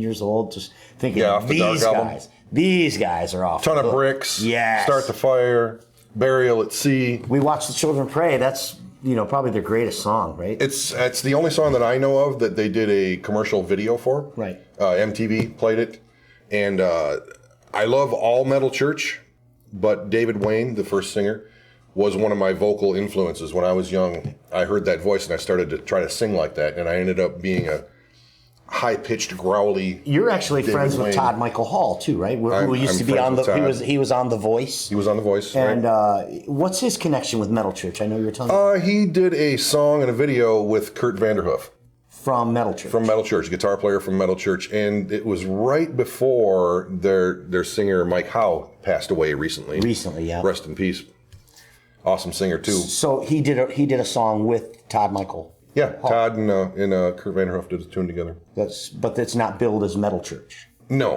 years old, just thinking, Yeah, off the Dark these album. guys. These guys are off. Ton the of hook. Bricks. Yes. Start the Fire. Burial at Sea. We watched the Children Pray. That's probably their greatest song, right? It's the only song that I know of that they did a commercial video for. Right. MTV played it. And I love all Metal Church, but David Wayne, the first singer, was one of my vocal influences. When I was young, I heard that voice and I started to try to sing like that, and I ended up being a high-pitched, growly. You're actually David friends with Wayne. Todd Michael Hall too, right? Who used I'm to be friends on the with Todd. he was on The Voice. He was on The Voice, And right? what's his connection with Metal Church? I know you were telling me He did a song and a video with Kurt Vanderhoof from Metal Church. from Metal Church, guitar player from Metal Church, and it was right before their singer Mike Howe passed away recently. Recently, yeah. Rest in peace. Awesome singer too. So he did a song with Todd Michael. Yeah, Todd and Kurt Vanderhoof did a tune together. But it's not billed as Metal Church. No.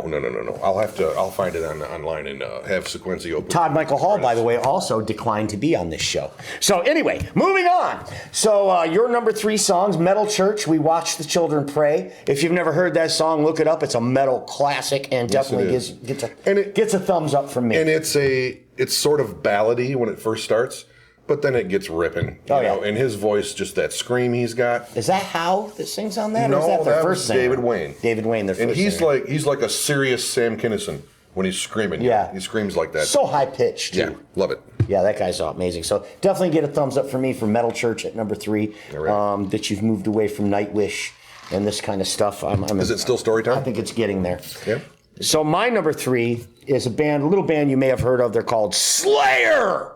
I'll find it online and have Sequenzi open. Todd Michael Hall, by the way, also declined to be on this show. So anyway, moving on. So your number 3 songs, Metal Church, We Watch the Children Pray. If you've never heard that song, look it up. It's a metal classic and definitely gets a thumbs up from me. And it's sort of ballady when it first starts, but then it gets ripping. You know, and his voice, just that scream he's got. Is that Howe that sings on that? No, or is that their that first was singer? David Wayne. David Wayne, their first And he's singer. he's like a serious Sam Kinison when he's screaming. Yeah. He screams like that. So high pitched, too. Yeah, love it. Yeah, that guy's amazing. So definitely get a thumbs up for me for Metal Church at number 3. All right. That you've moved away from Nightwish and this kind of stuff. Is it still story time? I think it's getting there. Yeah. So my number 3 is a little band you may have heard of. They're called Slayer.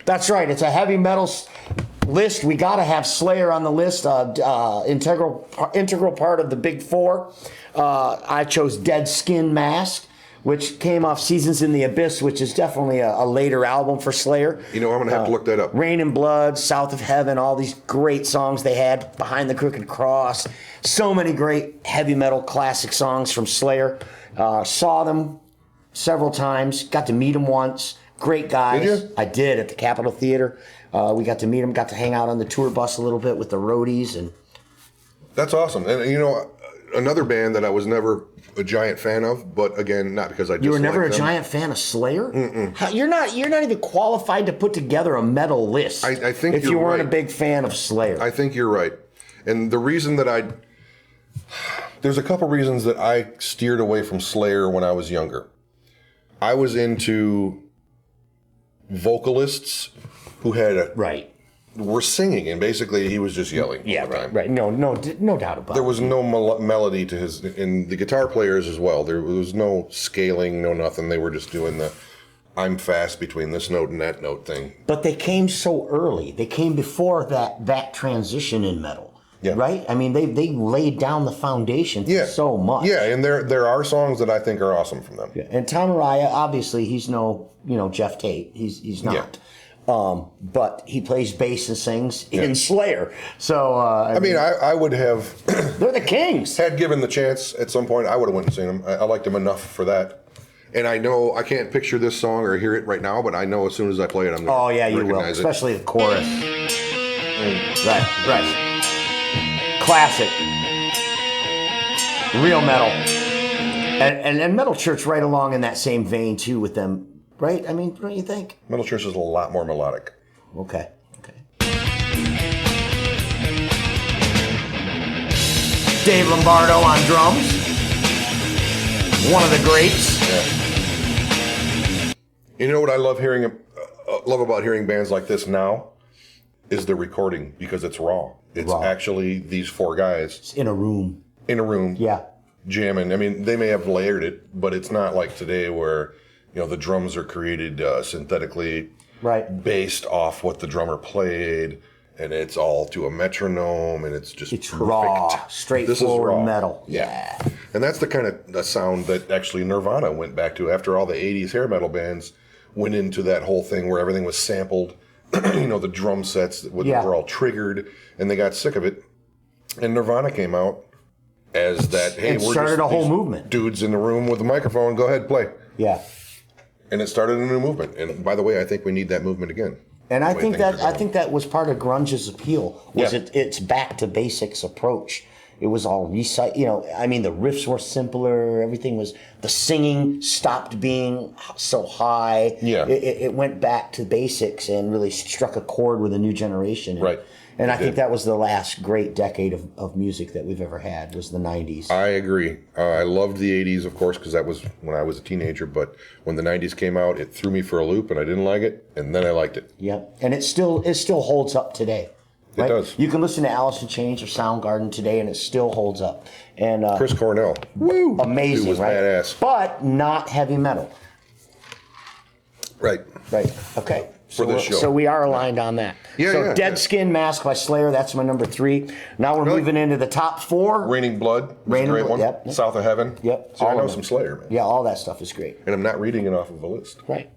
That's right. It's a heavy metal list. We got to have Slayer on the list. Integral part of the Big Four. I chose Dead Skin Mask, which came off Seasons in the Abyss, which is definitely a later album for Slayer. You know, I'm going to have to look that up. Rain and Blood, South of Heaven, all these great songs they had, Behind the Crooked Cross. So many great heavy metal classic songs from Slayer. Saw them several times, got to meet them once. Great guys. Did you? I did at the Capitol Theater. We got to meet them, got to hang out on the tour bus a little bit with the roadies. And That's awesome. And, you know, another band that I was never a giant fan of, but again, not because I just you were never a them. giant fan of Slayer? You're not even qualified to put together a metal list. I think if you're you weren't right. a big fan of Slayer. I think you're right. And the reason that there's a couple reasons that I steered away from Slayer when I was younger. I was into vocalists who had were singing, and basically he was just yelling all the time. Right. No doubt about it. There was no melody to his, and the guitar players as well. There was no scaling, no nothing. They were just doing the I'm fast between this note and that note thing. But they came so early. They came before that transition in metal. Yeah. Right? I mean, they laid down the foundation for so much. Yeah, and there are songs that I think are awesome from them. Yeah. And Tom Araya, obviously, he's no, Jeff Tate. He's not. Yeah. But he plays bass and sings in Slayer. So I mean, I would have they're the kings. had given the chance at some point. I would have went and seen them. I liked them enough for that. And I know I can't picture this song or hear it right now, but I know as soon as I play it, I'm going to you will, recognize it. especially the chorus. Right. Classic. Real metal. And Metal Church right along in that same vein too with them, right? I mean, don't you think? Metal Church is a lot more melodic. Okay. Dave Lombardo on drums. One of the greats. Yeah. You know what I love love about hearing bands like this now is the recording, because it's raw. It's actually these 4 guys In a room. Yeah. Jamming. I mean, they may have layered it, but it's not like today where, the drums are created synthetically, Right. based off what the drummer played, and it's all to a metronome, and it's just It's perfect. raw, This is straightforward raw. metal. Yeah. And that's the kind of the sound that actually Nirvana went back to after all the 80s hair metal bands went into that whole thing where everything was sampled. The drum sets were all triggered, and they got sick of it. And Nirvana came out as that, hey, It we're started just a whole these movement. dudes in the room with a microphone, go ahead, play. Yeah. And it started a new movement. And by the way, I think we need that movement again. And I The way think things are going. that was part of grunge's appeal. Its back to basics approach. It was all I mean, the riffs were simpler. Everything was, the singing stopped being so high. Yeah. It went back to basics and really struck a chord with a new generation. And, Right. And I think that was the last great decade of music that we've ever had, was the 90s. I agree. I loved the 80s, of course, because that was when I was a teenager. But when the 90s came out, it threw me for a loop, and I didn't like it. And then I liked it. Yep. And it still holds up today. Right? It does. You can listen to Alice in Chains or Soundgarden today, and it still holds up. And Chris Cornell. woo, amazing, Dude was right? badass. But not heavy metal. Right. Right. Okay. For this show. So we are aligned on that. Yeah, so yeah, Dead yeah. Skin Mask by Slayer, that's my number 3. Now we're Really? moving into the top 4. Raining Blood was Raining a great Blood, one. yep. South of Heaven. Yep. See, I All know of some them. Slayer, man. Yeah, all that stuff is great. And I'm not reading it off of a list. Right.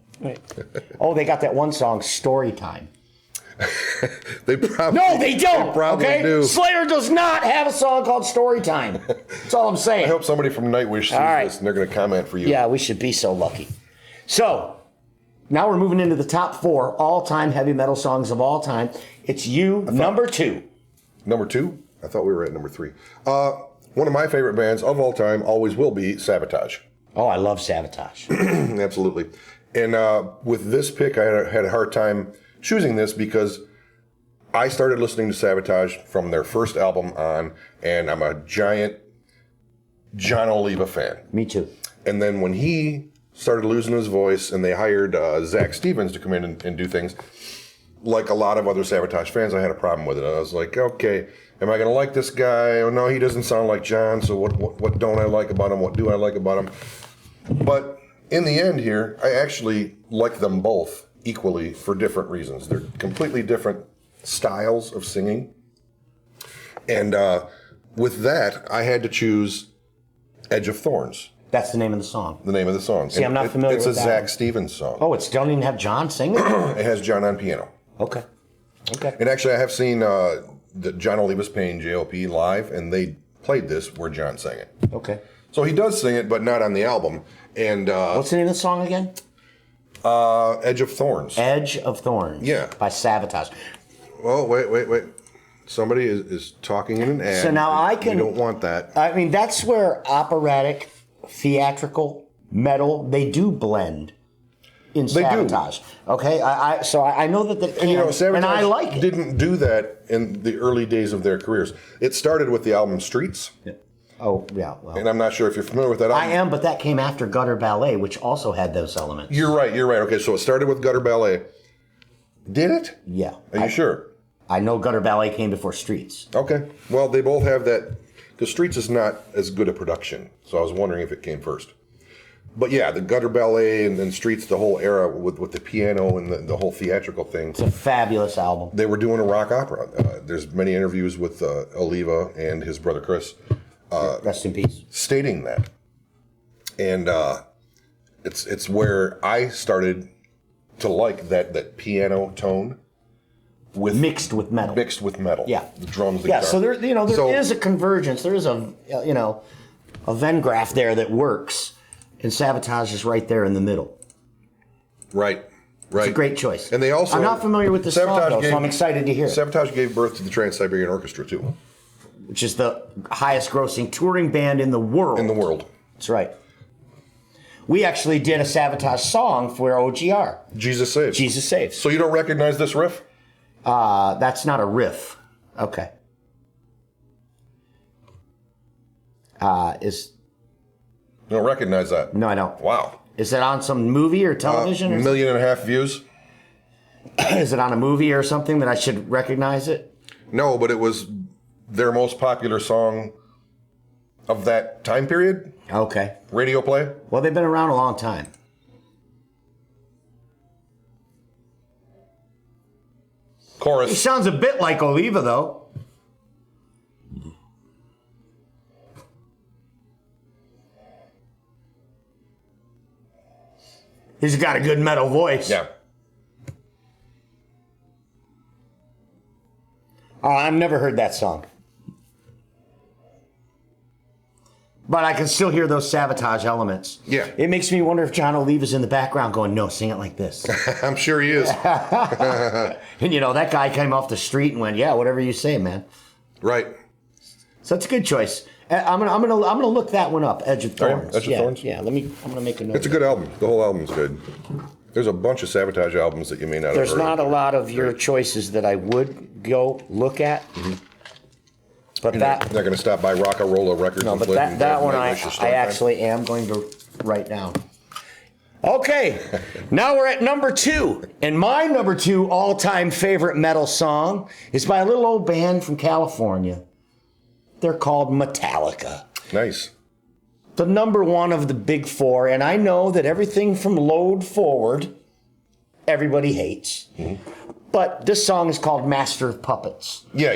Oh, they got that one song, Story Time. They probably No, they don't. They probably okay? do. Slayer does not have a song called Story Time. That's all I'm saying. I hope somebody from Nightwish sees right. this and they're going to comment for you. Yeah, we should be so lucky. So, now we're moving into the top 4 all-time heavy metal songs of all time. It's number 2. Number 2? I thought we were at number 3. One of my favorite bands of all time always will be Sabotage. Oh, I love Sabotage. Absolutely. And with this pick, I had a hard time choosing this because I started listening to Sabotage from their first album on, and I'm a giant John Oliva fan. Me too. And then when he started losing his voice and they hired Zach Stevens to come in and do things, like a lot of other Sabotage fans, I had a problem with it. I was like, okay, am I going to like this guy? Oh, no, he doesn't sound like John, so what don't I like about him? What do I like about him? But in the end here, I actually like them both equally for different reasons. They're completely different styles of singing. And with that, I had to choose Edge of Thorns. That's the name of the song. The name of the song. See, I'm not familiar with It's a that Zach one. Stevens song. Oh, it don't even have John singing? It has John on piano. Okay. And actually, I have seen that John Oliva's playing JOP live, and they played this where John sang it. Okay. So he does sing it, but not on the album. And What's the name of the song again? Edge of Thorns. Edge of Thorns. Yeah. By Sabotage. Well, wait. Somebody is talking in an ad. So now I can- You don't want that. I mean, that's where operatic, theatrical, metal, they do blend in They do. Sabotage. Okay? So I know that they can, And you know, Sabotage and I like it. didn't do that in the early days of their careers. It started with the album Streets, Oh, yeah, well. and I'm not sure if you're familiar with that album. I am, but that came after Gutter Ballet, which also had those elements. You're right. Okay, so it started with Gutter Ballet. Did it? Yeah. Are you sure? I know Gutter Ballet came before Streets. Okay. Well, they both have that, because Streets is not as good a production, so I was wondering if it came first. But yeah, the Gutter Ballet and then Streets, the whole era with the piano and the whole theatrical thing. It's a fabulous album. They were doing a rock opera. There's many interviews with Oliva and his brother Chris Rest in peace. stating that. And it's where I started to like that piano tone with Mixed with metal. mixed with metal. Yeah. The drums, the Yeah, guitar. so there is So- a convergence. There is a Venn graph there that works, and Sabotage is right there in the middle. Right. It's a great choice. And they also I'm not familiar with the song, though, so I'm excited to hear it, Sabotage gave birth to the Trans-Siberian Orchestra, too, which is the highest grossing touring band in the world. in the world. That's right. We actually did a Sabotage song for OGR. Jesus Saves. Jesus Saves. So you don't recognize this riff? That's not a riff. Okay. You don't recognize that? No, I don't. Wow. Is it on some movie or television? Or 1.5 million views? is it on a movie or something that I should recognize it? No, but it was their most popular song of that time period. Okay. Radio play. Well, they've been around a long time. He Chorus. sounds a bit like Oliva, though. He's got a good metal voice. Yeah. Oh, I've never heard that song. But I can still hear those Sabotage elements. Yeah. It makes me wonder if John Oliva's in the background going, no, sing it like this. I'm sure he is. And, that guy came off the street and went, yeah, whatever you say, man. Right. So it's a good choice. I'm gonna look that one up. Edge of Oh, yeah? Thorns. Edge of Thorns? Yeah. I'm gonna make a note. It's a good album. The whole album's good. There's a bunch of Sabotage albums that you may not have There's heard not a of. lot of your choices that I would go look at. But You're that, not going to stop by Rock-A-Rolla Records no, and but flip and that grab one I Nightwish's Story Time? actually am going to write down. Okay, now we're at number 2. And my number 2 all-time favorite metal song is by a little old band from California. They're called Metallica. Nice. The number 1 of the big 4, and I know that everything from Load forward, everybody hates. But this song is called Master of Puppets. Yeah.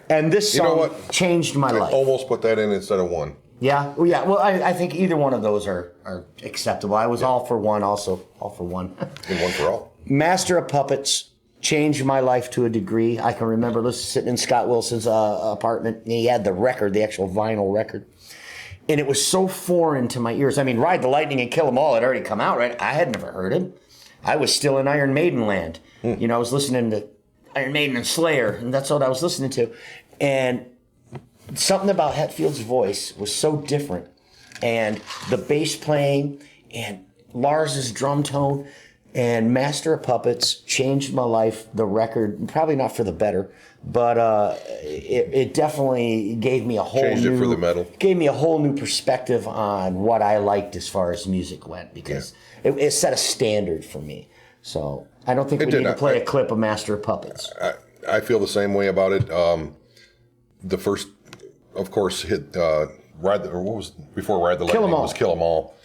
And this You know song what? changed my I life. almost put that in instead of 1. Yeah? Well, I think either one of those are acceptable. I was all for one also. All for one. And 1 for all. Master of Puppets changed my life to a degree. I can remember sitting in Scott Wilson's apartment, and he had the record, the actual vinyl record. And it was so foreign to my ears. I mean, Ride the Lightning and Kill 'Em All had already come out, right? I had never heard him. I was still in Iron Maiden land. You know, I was listening to Iron Maiden and Slayer, and that's what I was listening to. And something about Hetfield's voice was so different. And the bass playing and Lars's drum tone and Master of Puppets changed my life. The record, probably not for the better, but it definitely gave me a whole Changed new, it for the metal. Gave me a whole new perspective on what I liked as far as music went, because it set a standard for me. So I don't think we need to play a clip of Master of Puppets. I feel the same way about it. The first, of course, hit Ride the Lightning 'Em All. was Kill 'Em All.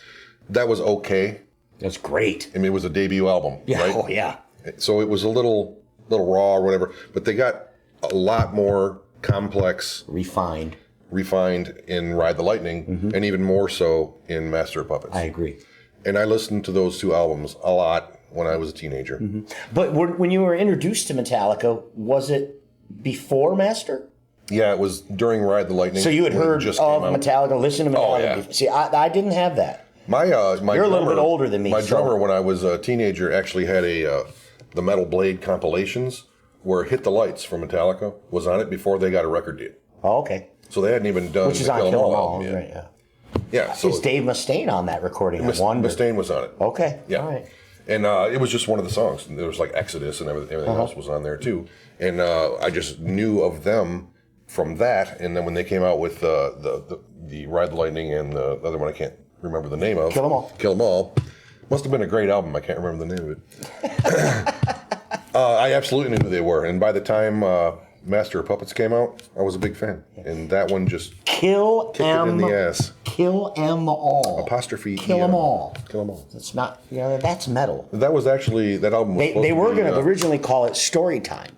That was okay. That's great. I mean, it was a debut album, Yeah. right? Oh yeah. So it was a little raw or whatever, but they got a lot more complex, Refined. refined in Ride the Lightning, and even more so in Master of Puppets. I agree. And I listened to those 2 albums a lot when I was a teenager. But when you were introduced to Metallica, was it before Master? Yeah, it was during Ride the Lightning. So you had when it heard just of came out. Metallica, listened to Metallica. Oh, yeah. Before. See, I didn't have that. My You're a little drummer- bit older than me, My so- drummer, when I was a teenager, actually had the Metal Blade compilations where "Hit the Lights" from Metallica was on it before they got a record deal. Oh, okay. So they hadn't even done Which is the on Kill 'Em Kill 'Em All All. album yet. Right, yeah. Yeah, so Is Dave Mustaine on that recording? I wonder. Mustaine was on it. Okay. Yeah. All right. And it was just one of the songs. There was like Exodus and everything else was on there too. And I just knew of them from that. And then when they came out with the Ride the Lightning and the other one I can't remember the name of. Kill 'Em All. Kill 'Em All. Must have been a great album. I can't remember the name of it. I absolutely knew who they were. And by the time Master of Puppets came out, I was a big fan. And that one just Kill kicked it in the ass. Kill 'em all. Apostrophe Kill EM. 'em all. Kill 'em all. It's not. That's metal. That was actually, that album was supposed They to were be, going to originally call it Story Time,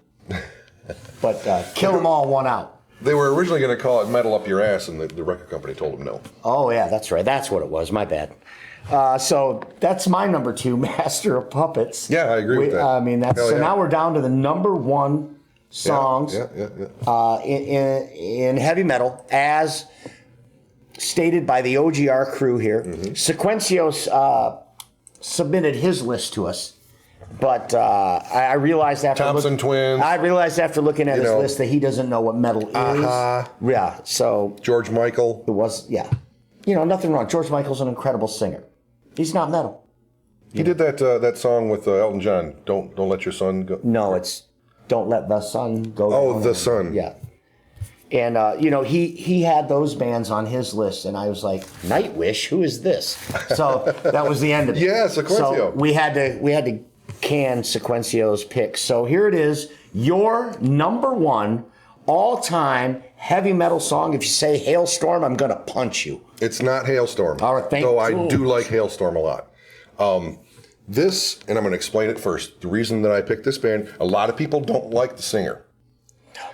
but Kill 'Em All won out. They were originally going to call it Metal Up Your Ass, and the record company told them no. Oh yeah, that's right. That's what it was. My bad. So that's my number 2, Master of Puppets. Yeah, I agree with that. I mean, that's Hell so yeah. now we're down to the number 1 songs Yeah. in heavy metal, as stated by the OGR crew here. Sequencios submitted his list to us, but I realized after Thompson Twins. I realized after looking at his know. list that he doesn't know what metal is. Yeah, so George Michael. it was nothing wrong. George Michael's an incredible singer. He's not metal. He did that song with Elton John. Don't let your son go. No, it's Don't Let the Sun Go Oh, Down. The Sun. Yeah. And, he had those bands on his list, and I was like, Nightwish, who is this? So that was the end of it. Yeah, Sequencio. So we had to can Sequencio's picks. So here it is, your number 1 all-time heavy metal song. If you say Hailstorm, I'm going to punch you. It's not Hailstorm. All right, thank Though I you. do like Hailstorm a lot. This, and I'm going to explain it first. The reason that I picked this band, a lot of people don't like the singer.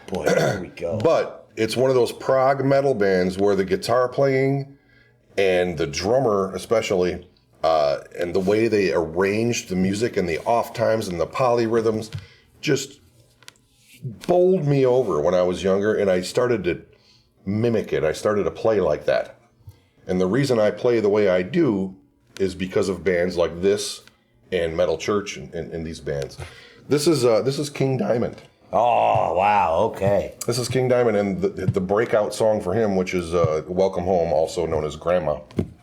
Boy, there we go. But it's one of those prog metal bands where the guitar playing and the drummer especially, and the way they arranged the music and the off times and the polyrhythms just bowled me over when I was younger, and I started to mimic it. I started to play like that. And the reason I play the way I do is because of bands like this and Metal Church and these bands. This is King Diamond. Oh, wow, okay. This is King Diamond, and the breakout song for him, which is Welcome Home, also known as Grandma.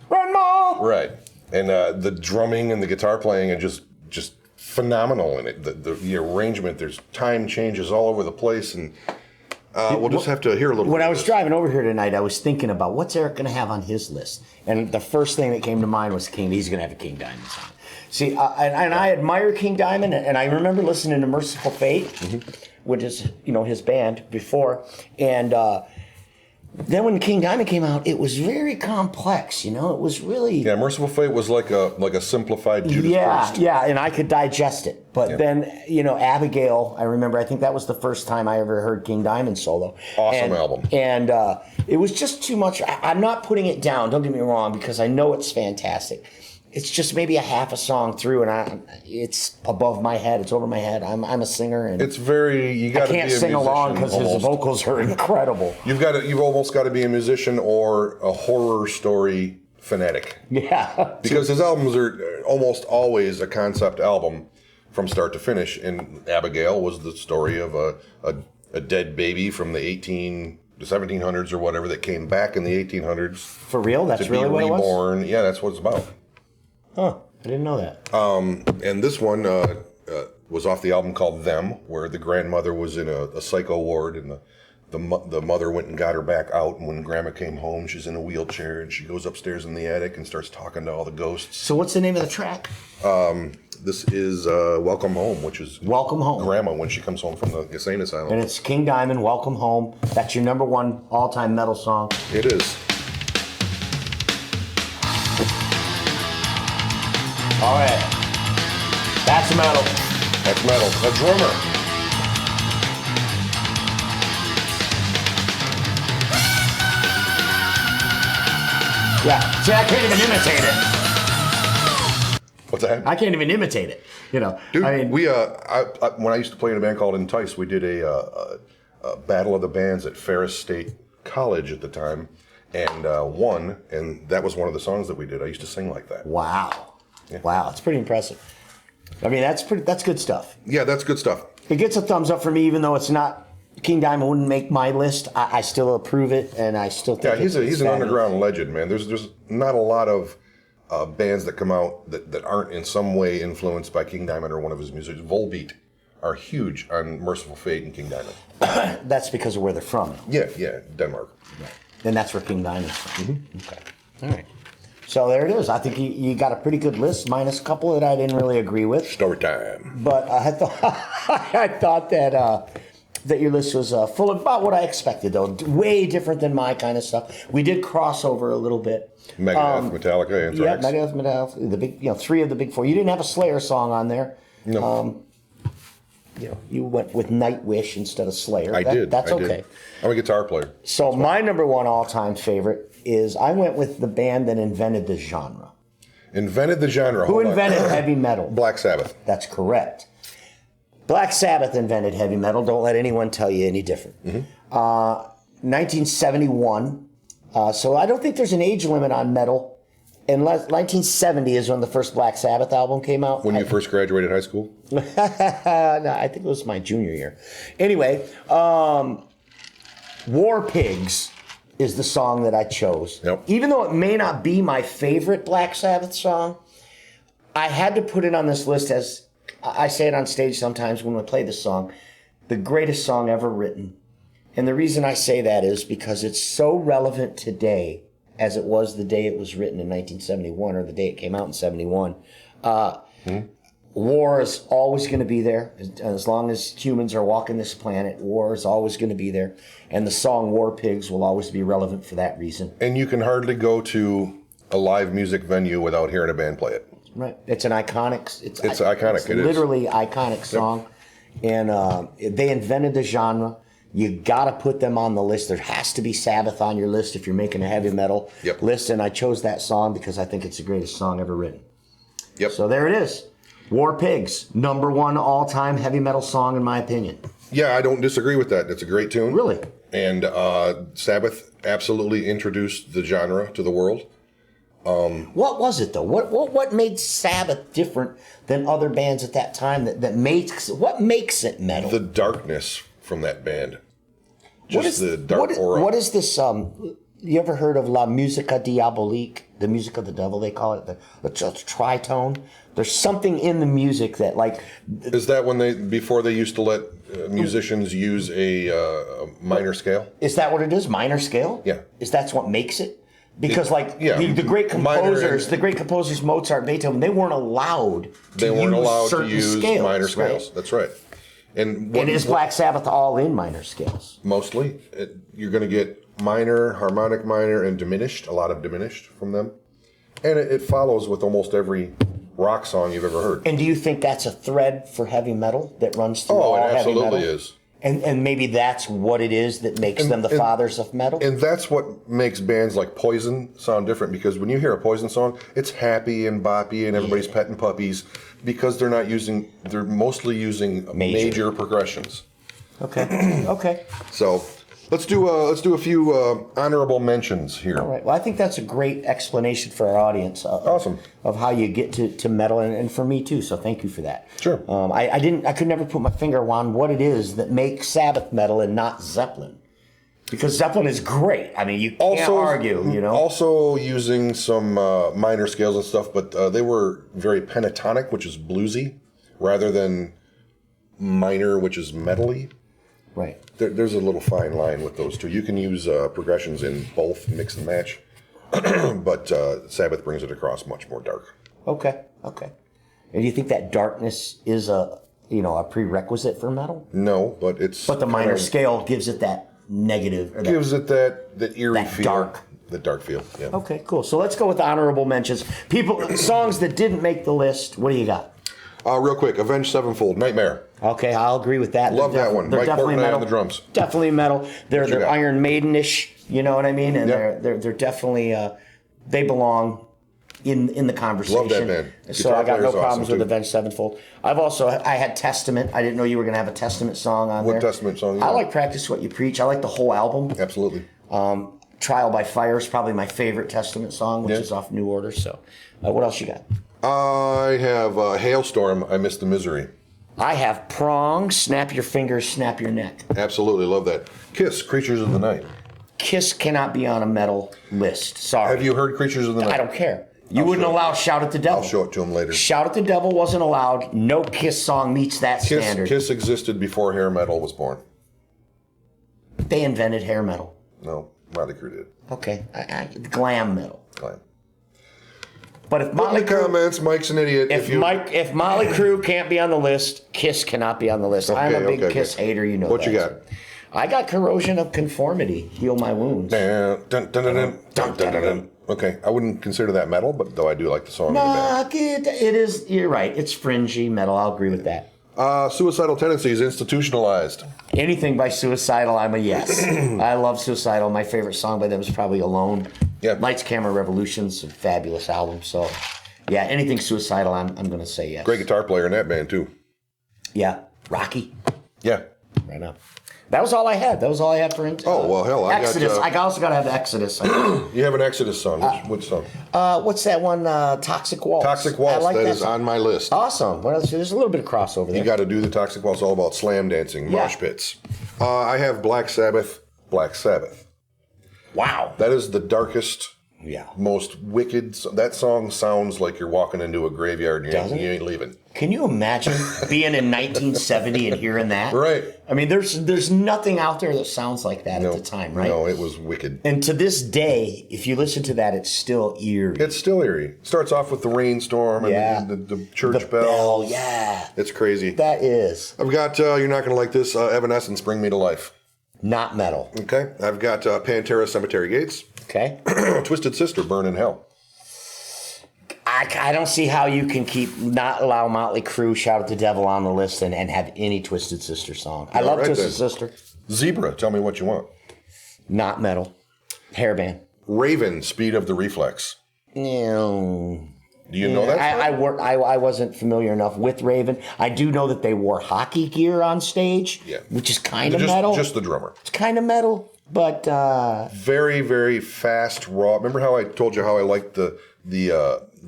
Grandma! Right. And the drumming and the guitar playing, and just just phenomenal in it. The arrangement, there's time changes all over the place, and we'll just have to hear a little. When bit I of was this. driving over here tonight, I was thinking about what's Eric going to have on his list, and the first thing that came to mind was King. He's going to have a King Diamond song. See, and I admire King Diamond, and I remember listening to Merciful Fate, which is his band before, and then when King Diamond came out, it was very complex. It was really Merciful Fate was like a simplified Judas Priest. Yeah, and I could digest it. But then, Abigail, I remember, I think that was the first time I ever heard King Diamond solo. Awesome album. And it was just too much. I'm not putting it down, don't get me wrong, because I know it's fantastic. It's just maybe a half a song through, and it's above my head. It's over my head. I'm a singer, and It's very you got to be a can't musician. sing along because his almost. vocals are incredible. You've almost got to be a musician or a horror story fanatic. Yeah, Because his albums are almost always a concept album from start to finish. And Abigail was the story of a dead baby from the 1700s or whatever that came back in the 1800s for real. That's to really be what it was. reborn. Yeah, that's what it's about. Huh? I didn't know that. And this one was off the album called Them, where the grandmother was in a psycho ward, and the mother went and got her back out. And when Grandma came home, she's in a wheelchair, and she goes upstairs in the attic and starts talking to all the ghosts. So what's the name of the track? This is Welcome Home, which is Welcome Home. Grandma when she comes home from the insane asylum. And it's King Diamond, Welcome Home. That's your number one all-time metal song. It is. All right. That's metal. That's metal. A drummer. Yeah. See, I can't even imitate it. What's that? I can't even imitate it. Dude, I mean, we when I used to play in a band called Entice, we did a battle of the bands at Ferris State College at the time, and won. And that was one of the songs that we did. I used to sing like that. wow. Wow, it's pretty impressive. I mean, that's good stuff. Yeah, that's good stuff. It gets a thumbs up for me, even though it's not. King Diamond wouldn't make my list. I still approve it, and I still think Yeah, he's an fabulous. underground legend, man. There's not a lot of bands that come out that aren't in some way influenced by King Diamond or one of his music. Volbeat are huge on Merciful Fate and King Diamond. That's because of where they're from. Yeah, Denmark. And that's where King Diamond's from. Okay. All right. So there it is. I think you got a pretty good list, minus a couple that I didn't really agree with. Story time. But I thought that your list was full of about what I expected, though. Way different than my kind of stuff. We did cross over a little bit. Megadeth, Metallica, Anthrax. Yeah, Megadeth, the big, three of the big four. You didn't have a Slayer song on there. No. You went with Nightwish instead of Slayer. I did. That's I okay. did. I'm a guitar player. So my number one all-time favorite is I went with the band that invented the genre. Invented the genre. Who Hold on. invented heavy metal? Black Sabbath. That's correct. Black Sabbath invented heavy metal. Don't let anyone tell you any different. 1971. So I don't think there's an age limit on metal. Unless 1970 is when the first Black Sabbath album came out. When you first graduated high school? No, I think it was my junior year. Anyway, War Pigs is the song that I chose. Yep. Even though it may not be my favorite Black Sabbath song, I had to put it on this list as, I say it on stage sometimes when we play this song, the greatest song ever written. And the reason I say that is because it's so relevant today as it was the day it was written in 1971 or the day it came out in 71. War is always going to be there. As long as humans are walking this planet, war is always going to be there. And the song War Pigs will always be relevant for that reason. And you can hardly go to a live music venue without hearing a band play it. Right. It's an iconic. It's iconic. It's It is. literally iconic song. And they invented the genre. You got to put them on the list. There has to be Sabbath on your list if you're making a heavy metal list. And I chose that song because I think it's the greatest song ever written. Yep. So there it is. War Pigs, number one all-time heavy metal song in my opinion. Yeah, I don't disagree with that. It's a great tune. Really? And Sabbath absolutely introduced the genre to the world. What was it though? What made Sabbath different than other bands at that time? What makes it metal? The darkness from that band. Just the dark aura. What is this? You ever heard of La Musica Diabolique? The music of the devil, they call it. The tritone. There's something in the music that, like... Is that when before they used to let musicians use a minor scale? Is that what it is? Minor scale? Yeah. Is that what makes it? Because, the great composers, Mozart, Beethoven, they weren't allowed to use minor scales. Right? That's right. And is Black Sabbath all in minor scales? Mostly. You're going to get minor, harmonic minor, and diminished, a lot of diminished from them. And it follows with almost every rock song you've ever heard. And do you think that's a thread for heavy metal that runs through all heavy metal? Oh, it absolutely is. And maybe that's what it is that makes them the fathers of metal? And that's what makes bands like Poison sound different, because when you hear a Poison song, it's happy and boppy and everybody's petting puppies, because they're mostly using major progressions. Okay. Okay. So let's do a few honorable mentions here. All right. Well, I think that's a great explanation for our audience. Awesome. Of how you get to metal, and for me too. So thank you for that. Sure. I could never put my finger on what it is that makes Sabbath metal and not Zeppelin, because Zeppelin is great. I mean, you can't argue. You know. Also using some minor scales and stuff, but they were very pentatonic, which is bluesy, rather than minor, which is metally. Right. There's a little fine line with those two. You can use progressions in both, mix and match, but Sabbath brings it across much more dark. Okay. And do you think that darkness is a prerequisite for metal? No, but it's... But the minor scale gives it that negative... gives it that eerie feel. Dark. The dark feel, yeah. Okay, cool. So let's go with honorable mentions. Songs that didn't make the list, what do you got? Real quick, Avenged Sevenfold, Nightmare. Okay, I'll agree with that. Love that one. They're Mike definitely Portnoy metal. on the drums. Definitely metal. They're Iron Maidenish, you know what I mean? And Yep. they're definitely they belong in the conversation. Love that band. So Guitar I got no player's problems awesome, with too. Avenged Sevenfold. I had Testament. I didn't know you were going to have a Testament song on there. What Testament song? I like Practice What You Preach. I like the whole album. Absolutely. Trial by Fire is probably my favorite Testament song, which is off New Order. So what else you got? I have Hailstorm, I Miss the Misery. I have Prong, Snap Your Fingers, Snap Your Neck. Absolutely love that. Kiss, Creatures of the Night. Kiss cannot be on a metal list. Sorry. Have you heard Creatures of the Night? I don't care. You wouldn't allow Shout at the Devil. I'll show it to him later. Shout at the Devil wasn't allowed. No Kiss song meets that standard. Kiss existed before hair metal was born. They invented hair metal. No, Motley Crue did. Okay. Glam metal. Glam. But if Motley Crue... comments, Mike's an idiot. If Motley Crue can't be on the list, Kiss cannot be on the list. I'm a big Kiss hater, you know What that. you got? I got Corrosion of Conformity, Heal My Wounds. Dun, dun, dun, dun, dun, dun, dun, dun. Okay, I wouldn't consider that metal, but though I do like the song. It is, you're right, it's fringy metal, I'll agree with that. Suicidal Tendencies, Institutionalized. Anything by Suicidal, I'm a yes. I love Suicidal. My favorite song by them is probably Alone. Yeah. Lights, Camera, Revolution's a fabulous album. So, yeah, anything Suicidal, I'm going to say yes. Great guitar player in that band, too. Yeah. Rocky. Yeah. Right now. That was all I had. That was all I had for Oh, well, hell, I Exodus. got... I also got to have Exodus. You have an Exodus song. Which song? What's that one? Toxic Waltz. Toxic Waltz. I like that that is song. on my list. Awesome. What else? There's a little bit of crossover there. You got to do the Toxic Waltz, all about slam dancing, mosh pits. I have Black Sabbath. Wow. That is the darkest, Yeah. most wicked. That song sounds like you're walking into a graveyard and you ain't leaving. Can you imagine being in 1970 and hearing that? Right. I mean, there's nothing out there that sounds like that at the time, right? No, it was wicked. And to this day, if you listen to that, it's still eerie. It's still eerie. Starts off with the rainstorm and the church the bell. Yeah. It's crazy. That is. I've got, you're not going to like this, Evanescence, Bring Me to Life. Not metal. Okay. I've got Pantera, Cemetery Gates. Okay. Twisted Sister, Burn in Hell. I don't see how you can not allow Motley Crue, Shout at the Devil on the list and have any Twisted Sister song. I love Twisted Sister. Zebra, Tell Me What You Want. Not metal. Hairband. Raven, Speed of the Reflex. No. Do you know that? I wasn't familiar enough with Raven. I do know that they wore hockey gear on stage, which is kind of metal. Just the drummer. It's kind of metal, but very, very fast, raw. Remember how I told you how I liked the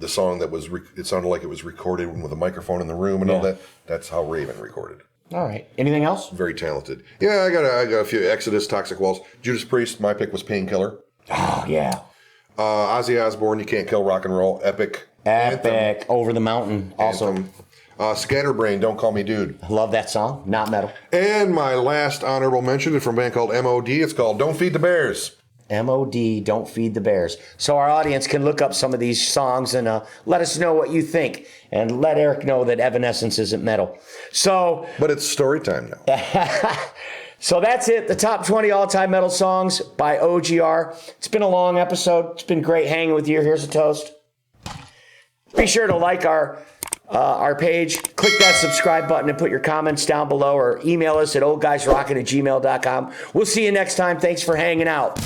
song that was? It sounded like it was recorded with a microphone in the room and all that. That's how Raven recorded. All right. Anything else? Very talented. Yeah, I got a few. Exodus, Toxic Waltz, Judas Priest. My pick was Painkiller. Oh, yeah. Ozzy Osbourne, You Can't Kill Rock and Roll. Epic. Epic. Over the Mountain. Also, Anthem. Scatterbrain, Don't Call Me Dude. love that song. Not metal. And my last honorable mention is from a band called M.O.D. It's called Don't Feed the Bears. M.O.D. Don't Feed the Bears. So our audience can look up some of these songs and let us know what you think. And let Eric know that Evanescence isn't metal. So, But it's story time now. so that's it. The top 20 all-time metal songs by OGR. It's been a long episode. It's been great hanging with you. Here's a toast. Be sure to like our page. Click that subscribe button and put your comments down below or email us at oldguysrockin@gmail.com. We'll see you next time. Thanks for hanging out.